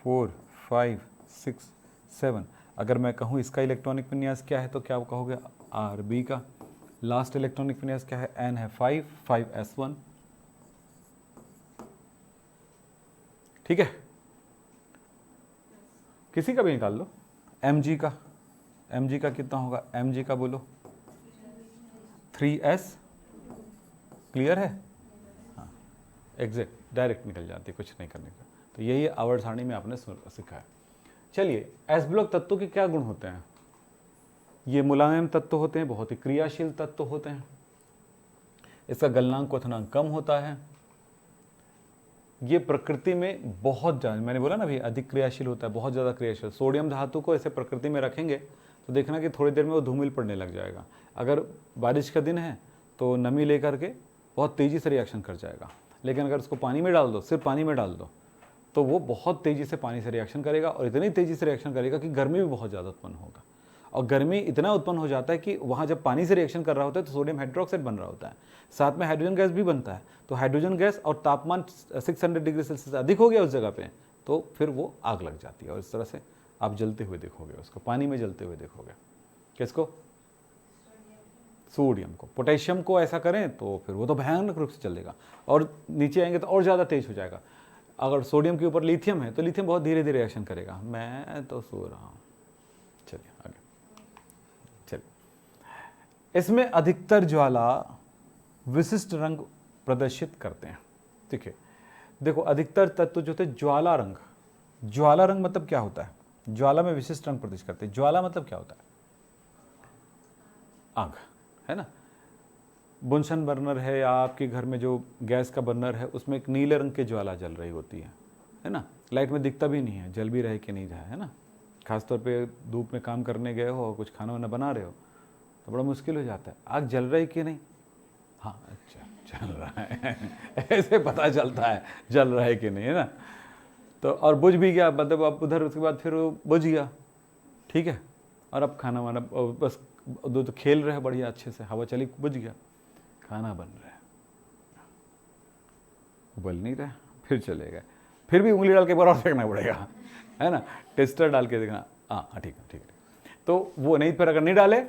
[SPEAKER 1] 4 5 6 7। अगर मैं कहूँ इसका इलेक्ट्रॉनिक विन्यास क्या है, तो क्या कहोगे? Rb का लास्ट इलेक्ट्रॉनिक विन्यास क्या है? n है 5s1, ठीक है। किसी का भी निकाल लो। Mg का कितना होगा? Mg का बोलो 3s, क्लियर है? हाँ, एग्जैक्ट डायरेक्ट निकल जाती है, कुछ नहीं करने का। तो यही आवर्त सारणी में आपने सीखा है। चलिए, एस ब्लॉक तत्वों के क्या गुण होते हैं? ये मुलायम तत्व होते हैं, बहुत ही क्रियाशील तत्व होते हैं। इसका गलनांक क्वथनांक कम होता है। ये प्रकृति में बहुत ज़्यादा, मैंने बोला ना अभी, अधिक क्रियाशील होता है, बहुत ज़्यादा क्रियाशील। सोडियम धातु को ऐसे प्रकृति में रखेंगे तो देखना कि थोड़ी देर में वो धूमिल पड़ने लग जाएगा। अगर बारिश का दिन है तो नमी लेकर के बहुत तेज़ी से रिएक्शन कर जाएगा, लेकिन अगर उसको पानी में डाल दो, सिर्फ पानी में डाल दो, तो वो बहुत तेज़ी से पानी से रिएक्शन करेगा, और इतनी तेज़ी से रिएक्शन करेगा कि गर्मी भी बहुत ज़्यादा उत्पन्न होगा। और गर्मी इतना उत्पन्न हो जाता है कि वहाँ जब पानी से रिएक्शन कर रहा होता है तो सोडियम हाइड्रोक्साइड बन रहा होता है, साथ में हाइड्रोजन गैस भी बनता है। तो हाइड्रोजन गैस और तापमान 600 डिग्री सेल्सियस से अधिक हो गया उस जगह पे, तो फिर वो आग लग जाती है, और इस तरह से आप जलते हुए देखोगे उसको, पानी में जलते हुए देखोगे। किसको? सोडियम को। पोटेशियम को ऐसा करें तो फिर वो तो भयानक रूप से चलेगा, और नीचे आएंगे तो और ज़्यादा तेज हो जाएगा। अगर सोडियम के ऊपर लिथियम है तो लिथियम बहुत धीरे धीरे रिएक्शन करेगा। मैं तो सो रहा हूँ, चलिए आगे चलिए। इसमें अधिकतर ज्वाला विशिष्ट रंग प्रदर्शित करते हैं, ठीक है। देखो, अधिकतर तत्व जो थे ज्वाला रंग, ज्वाला रंग मतलब क्या होता है? ज्वाला में विशिष्ट रंग प्रदर्शित करते हैं। ज्वाला मतलब क्या होता है? आग, है ना। बुनसन बर्नर है या आपके घर में जो गैस का बर्नर है, उसमें एक नीले रंग की ज्वाला जल रही होती है ना। लाइट में दिखता भी नहीं है जल भी रहे कि नहीं रहा है ना। खासतौर पे धूप में काम करने गए हो और कुछ खाना वाना बना रहे हो तो बड़ा मुश्किल हो जाता है, आग जल रही कि नहीं। हाँ अच्छा जल रहा है ऐसे पता चलता है जल रहा है कि नहीं, है ना। तो और बुझ भी गया, मतलब अब उधर उसके बाद फिर वो बुझ गया, ठीक है। और अब खाना वाना बस दो तो खेल रहे हैं बढ़िया अच्छे से, हवा चली बुझ गया। खाना बन रहा है, उबल नहीं रहा, फिर चले गए, फिर भी उंगली डाल के एक बार और फेंकना पड़ेगा, है ना, टेस्टर डाल के देखना, हाँ ठीक है ठीक है, तो वो नहीं, फिर अगर नहीं डाले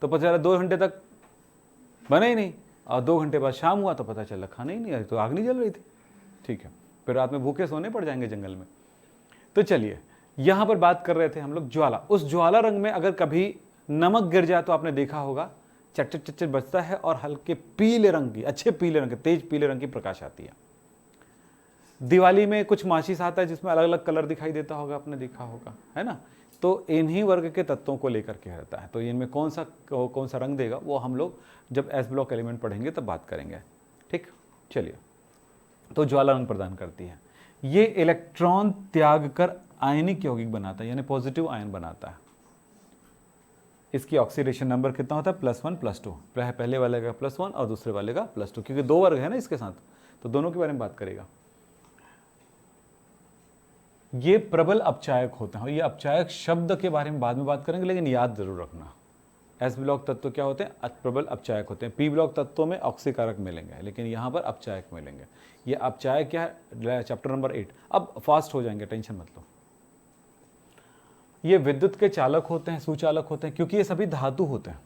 [SPEAKER 1] तो पता चला 2 घंटे तक बने ही नहीं, और 2 घंटे बाद शाम हुआ तो पता चला खाना ही नहीं आई, तो आग नहीं जल रही थी। ठीक है, फिर रात में भूखे सोने पड़ जाएंगे जंगल में। तो चलिए, यहां पर बात कर रहे थे हम लोग ज्वाला। उस ज्वाला रंग में अगर कभी नमक गिर जाए तो आपने देखा होगा चट चट चट बजता है और हल्के पीले रंग की, अच्छे पीले रंग की, तेज पीले रंग की प्रकाश आती है। दिवाली में कुछ माचिस आता है जिसमें अलग अलग कलर दिखाई देता होगा, आपने देखा होगा, है ना। तो इन्हीं वर्ग के तत्वों को लेकर के रहता है। तो इनमें कौन सा रंग देगा वो हम लोग जब एस ब्लॉक एलिमेंट पढ़ेंगे तब बात करेंगे। ठीक, चलिए। तो ज्वाला रंग प्रदान करती है, ये इलेक्ट्रॉन त्याग कर आयनिक यौगिक बनाता है, यानी पॉजिटिव आयन बनाता है। इसकी ऑक्सीडेशन नंबर कितना होता है? +1 +2। पहले वाले का +1 और दूसरे वाले का +2, क्योंकि 2 वर्ग है ना इसके साथ, तो दोनों के बारे में बात करेगा। ये प्रबल अपचायक होते हैं, और ये अपचायक शब्द के बारे में बाद में बात करेंगे, लेकिन याद जरूर रखना, एस ब्लॉक तत्व क्या होते हैं? प्रबल अपचायक होते हैं। पी ब्लॉक तत्वों में ऑक्सीकारक मिलेंगे, लेकिन यहाँ पर अपचायक मिलेंगे। ये अपचायक क्या है? Chapter number 8। अब फास्ट हो जाएंगे, टेंशन मत लो। ये विद्युत के चालक होते हैं, सुचालक होते हैं, क्योंकि ये सभी धातु होते हैं।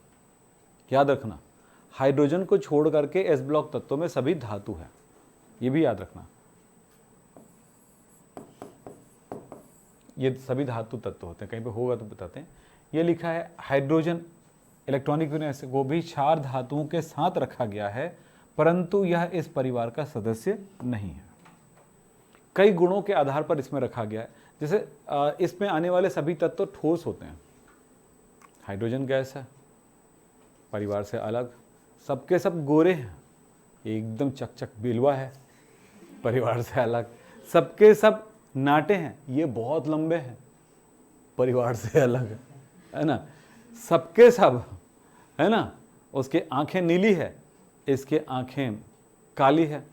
[SPEAKER 1] याद रखना, हाइड्रोजन को छोड़ करके एस ब्लॉक तत्वों में सभी धातु है, ये भी याद रखना। ये सभी धातु तत्व होते हैं, कहीं पे होगा तो बताते हैं। ये लिखा है हाइड्रोजन इलेक्ट्रॉनिक विन्यास को भी 4 धातुओं के साथ रखा गया है, परंतु यह इस परिवार का सदस्य नहीं है। कई गुणों के आधार पर इसमें रखा गया है। जैसे इसमें आने वाले सभी तत्व ठोस होते हैं। हाइड्रोजन गैस है, परिवार से अलग, सबके सब गोरे हैं, एकदम चकचक बिलवा है, परिवार से अलग। सबके सब नाटे हैं, ये बहुत लंबे हैं, परिवार से अलग, है ना। सबके सब, है ना, उसके आंखें नीली है, इसके आंखें काली है,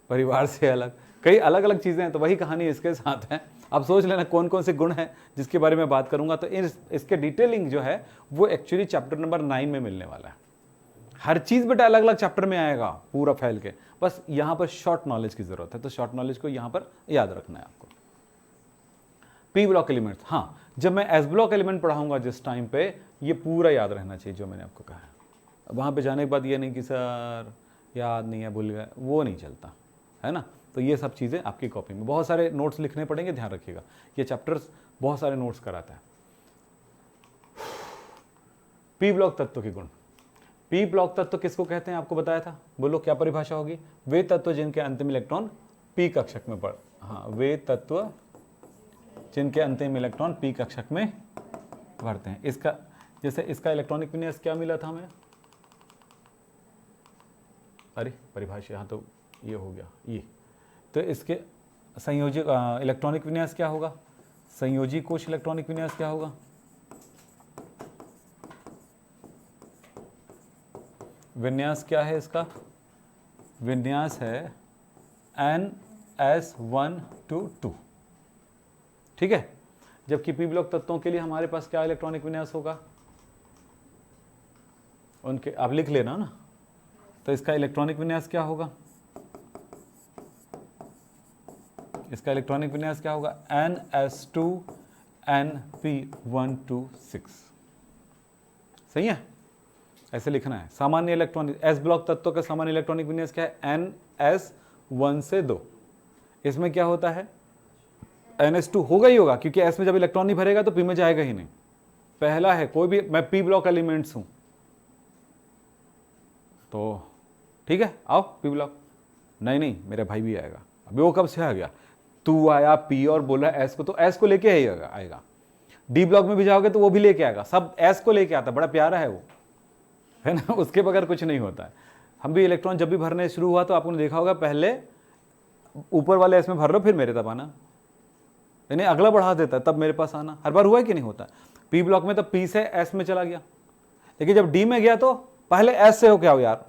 [SPEAKER 1] परिवार से अलग। कई अलग अलग चीज़ें हैं, तो वही कहानी इसके साथ है। अब सोच लेना कौन कौन से गुण हैं जिसके बारे में बात करूंगा। तो इसके डिटेलिंग जो है वो एक्चुअली चैप्टर नंबर 9 में मिलने वाला है। हर चीज़ बेटा अलग अलग चैप्टर में आएगा पूरा फैल के, बस यहाँ पर शॉर्ट नॉलेज की जरूरत है, तो शॉर्ट नॉलेज को यहाँ पर याद रखना है आपको। पी ब्लॉक एलिमेंट्स, हाँ, जब मैं एस ब्लॉक एलिमेंट पढ़ाऊंगा जिस टाइम पे, ये पूरा याद रहना चाहिए जो मैंने आपको कहा है। वहाँ पे जाने के बाद ये नहीं कि सर याद नहीं है, भूल गए, वो नहीं चलता, है ना। तो ये सब चीज़ें आपकी कॉपी में, बहुत सारे नोट्स लिखने पड़ेंगे, ध्यान रखिएगा, ये चैप्टर्स बहुत सारे नोट्स कराता है। पी ब्लॉक तत्व के गुण। पी ब्लॉक तत्व किसको कहते हैं आपको बताया था, बोलो क्या परिभाषा होगी? वे तत्व जिनके अंतिम इलेक्ट्रॉन पी कक्षक में हाँ, वे तत्व जिनके अंतिम इलेक्ट्रॉन पी कक्षक में भरते हैं। इसका जैसे इसका इलेक्ट्रॉनिक विन्यास क्या मिला था हमें? अरे परिभाषा यहाँ तो ये हो गया, ये तो इसके संयोजी इलेक्ट्रॉनिक विन्यास क्या होगा? संयोजी कोश इलेक्ट्रॉनिक विन्यास क्या होगा? विन्यास क्या है इसका? विन्यास है NS122, ठीक है। जबकि पी ब्लॉक तत्वों के लिए हमारे पास क्या इलेक्ट्रॉनिक विन्यास होगा? उनके आप लिख लेना ना, तो इसका इलेक्ट्रॉनिक विन्यास क्या होगा? इसका इलेक्ट्रॉनिक विन्यास क्या होगा? NS2NP126। सही है, ऐसे लिखना है। सामान्य इलेक्ट्रॉनिक एस ब्लॉक तत्व का सामान्य इलेक्ट्रॉनिक विन्यास क्या है? NS1 से 2। इसमें क्या होता है? NS2 होगा ही होगा, क्योंकि S में जब इलेक्ट्रॉन नहीं भरेगा तो P में जाएगा ही नहीं। पहला है कोई भी, मैं P ब्लॉक एलिमेंट्स हूं, तो ठीक है, आओ P ब्लॉक। नहीं मेरा भाई भी आएगा। अभी वो कब से आ गया? तू आया P और बोला S को, तो S को लेके आएगा। D ब्लॉक में भी जाओगे तो वो भी लेके आएगा, सब S को लेके आता, बड़ा प्यारा है वो, है ना, उसके बगैर कुछ नहीं होता है। हम भी इलेक्ट्रॉन जब भी भरने शुरू हुआ तो आपने देखा होगा, पहले ऊपर वाले S में भर लो, फिर मेरे तब आना, यानी अगला बढ़ा देता है तब मेरे पास आना। हर बार हुआ है कि नहीं होता? P ब्लॉक में तो P से S में चला गया, लेकिन जब D में गया तो पहले S से हो क्या हो यार,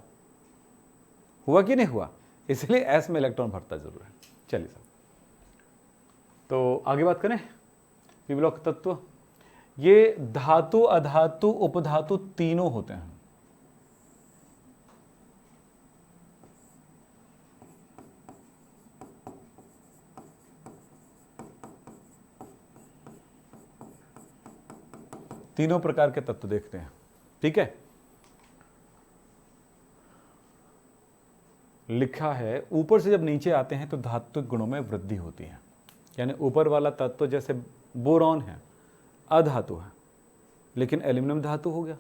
[SPEAKER 1] हुआ कि नहीं हुआ? इसलिए S में इलेक्ट्रॉन भरता जरूर है। चलिए सर, तो आगे बात करें। पी ब्लॉक तत्व ये धातु, अधातु, उपधातु तीनों होते हैं। तीनों प्रकार के तत्व देखते हैं। ठीक है, लिखा है ऊपर से जब नीचे आते हैं तो धात्विक गुणों में वृद्धि होती है। यानी ऊपर वाला तत्व जैसे बोरॉन है, अधातु है, लेकिन एल्यूमिनियम धातु हो गया।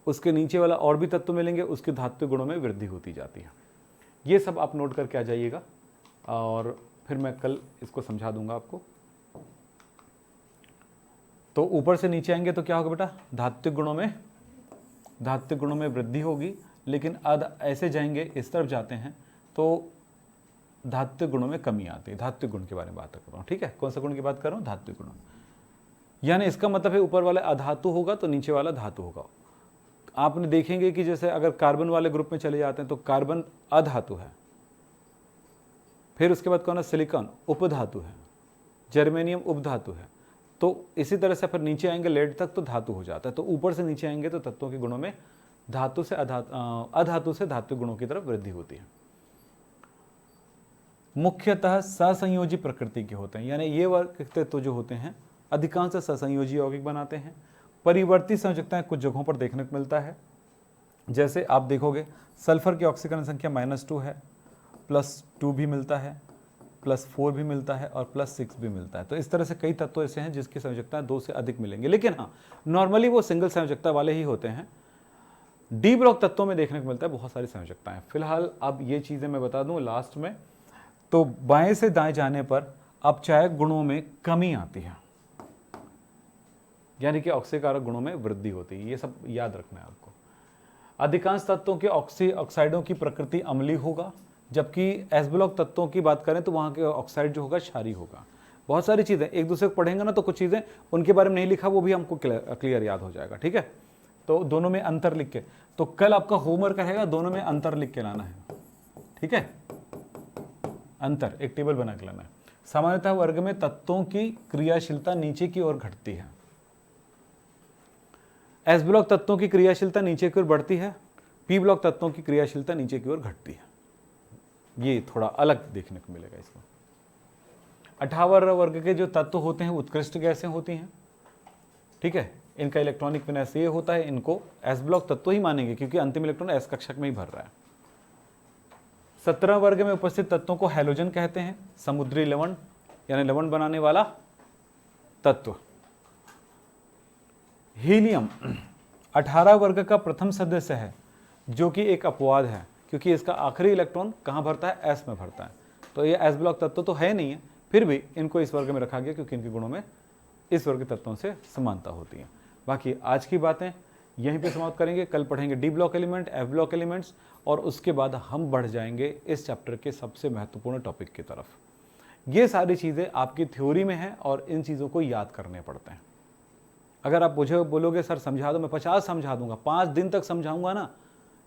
[SPEAKER 1] उसके नीचे वाला और भी तत्व मिलेंगे, उसके धात्विक गुणों में वृद्धि होती जाती है। ये सब आप नोट करके आ जाइएगा और फिर मैं कल इसको समझा दूंगा आपको। तो ऊपर से नीचे आएंगे तो क्या होगा बेटा, धात्विक गुणों में वृद्धि होगी, लेकिन ऐसे जाएंगे, इस तरफ जाते हैं तो धात्विक गुणों में कमी आती है। धात्विक गुण के बारे में बात कर रहा हूँ। ठीक है, कौन सा गुण की बात कर रहा हूँ, धात्विक गुण। यानी इसका मतलब है ऊपर वाला अधातु होगा तो नीचे वाला धातु होगा। आपने देखेंगे कि जैसे अगर कार्बन वाले ग्रुप में चले जाते हैं तो कार्बन अधातु है, फिर उसके बाद कौन है, सिलिकॉन उपधातु है, जर्मेनियम उपधातु है। तो इसी तरह से फिर नीचे आएंगे लेड तक तो धातु हो जाता है। तो ऊपर से नीचे आएंगे तो तत्वों के गुणों में अधातु से धात्विक गुणों की तरफ वृद्धि होती है। मुख्यतः ससंयोजी प्रकृति के होते हैं, यानी ये वर्ग तत्व जो होते हैं अधिकांश ससंयोजी यौगिक बनाते हैं। परिवर्ती संयोजकताएं कुछ जगहों पर देखने को मिलता है। जैसे आप देखोगे सल्फर की ऑक्सीकरण संख्या -2 है, +2 भी मिलता है, +4 भी मिलता है और +6 भी मिलता है। तो इस तरह से कई तत्व ऐसे हैं जिसकी संयोजकताएं 2 से अधिक मिलेंगे, लेकिन हाँ नॉर्मली वो सिंगल संयोजकता वाले ही होते हैं। डी ब्लॉक तत्वों में देखने को मिलता है बहुत सारी संयोजकताएं। फिलहाल अब ये चीज़ें मैं बता दूं लास्ट में। तो बाएं से दाएं जाने पर अपचायक गुणों में कमी आती है, यानी कि ऑक्सीकारक गुणों में वृद्धि होती है। ये सब याद रखना है आपको। अधिकांश तत्वों के ऑक्साइडों की प्रकृति अम्लीय होगा, जबकि एस ब्लॉक तत्वों की बात करें तो वहाँ के ऑक्साइड जो होगा क्षारीय होगा। बहुत सारी चीज़ें एक दूसरे को पढ़ेंगे ना तो कुछ चीज़ें उनके बारे में नहीं लिखा वो भी हमको क्लियर याद हो जाएगा। ठीक है, तो दोनों में अंतर लिख के, तो कल आपका होमवर्क रहेगा दोनों में अंतर लिख के लाना है। ठीक है, अंतर एक टेबल बना के लाना है। सामान्यतः वर्ग में तत्वों की क्रियाशीलता नीचे की ओर घटती है। एस ब्लॉक तत्वों की क्रियाशीलता नीचे की ओर बढ़ती है, पी ब्लॉक तत्वों की क्रियाशीलता नीचे की ओर घटती है। ये थोड़ा अलग देखने को मिलेगा इसको। 18 वर्ग के जो तत्व होते हैं उत्कृष्ट गैसें होती हैं। ठीक है, इनका इलेक्ट्रॉनिक विन्यास ये होता है, इनको एस ब्लॉक तत्व ही मानेंगे क्योंकि अंतिम इलेक्ट्रॉन एस कक्षक में ही भर रहा है। 17 वर्ग में उपस्थित तत्वों को हैलोजन कहते हैं, समुद्री लवण यानी लवण बनाने वाला तत्व। हीलियम 18 वर्ग का प्रथम सदस्य है, जो कि एक अपवाद है क्योंकि इसका आखिरी इलेक्ट्रॉन कहाँ भरता है, एस में भरता है। तो ये एस ब्लॉक तत्व तो है नहीं है, फिर भी इनको इस वर्ग में रखा गया क्योंकि इनके गुणों में इस वर्ग के तत्वों से समानता होती है। बाकी आज की बातें यहीं पे समाप्त करेंगे। कल पढ़ेंगे D block element, F block elements और उसके बाद हम बढ़ जाएंगे इस चैप्टर के सबसे महत्वपूर्ण टॉपिक की तरफ। ये सारी चीज़ें आपकी थ्योरी में हैं और इन चीज़ों को याद करने पड़ते हैं। अगर आप मुझे बोलोगे सर समझा दो, मैं 50 समझा दूंगा, 5 दिन तक समझाऊंगा ना,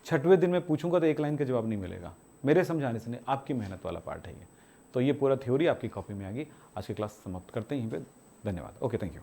[SPEAKER 1] 6वें दिन में पूछूंगा तो 1 लाइन का जवाब नहीं मिलेगा। मेरे समझाने से नहीं, आपकी मेहनत वाला पार्ट है ये। तो ये पूरा थ्योरी आपकी कॉपी में आ गई। आज की क्लास समाप्त करते हैं यहीं पे। धन्यवाद। Okay, thank you.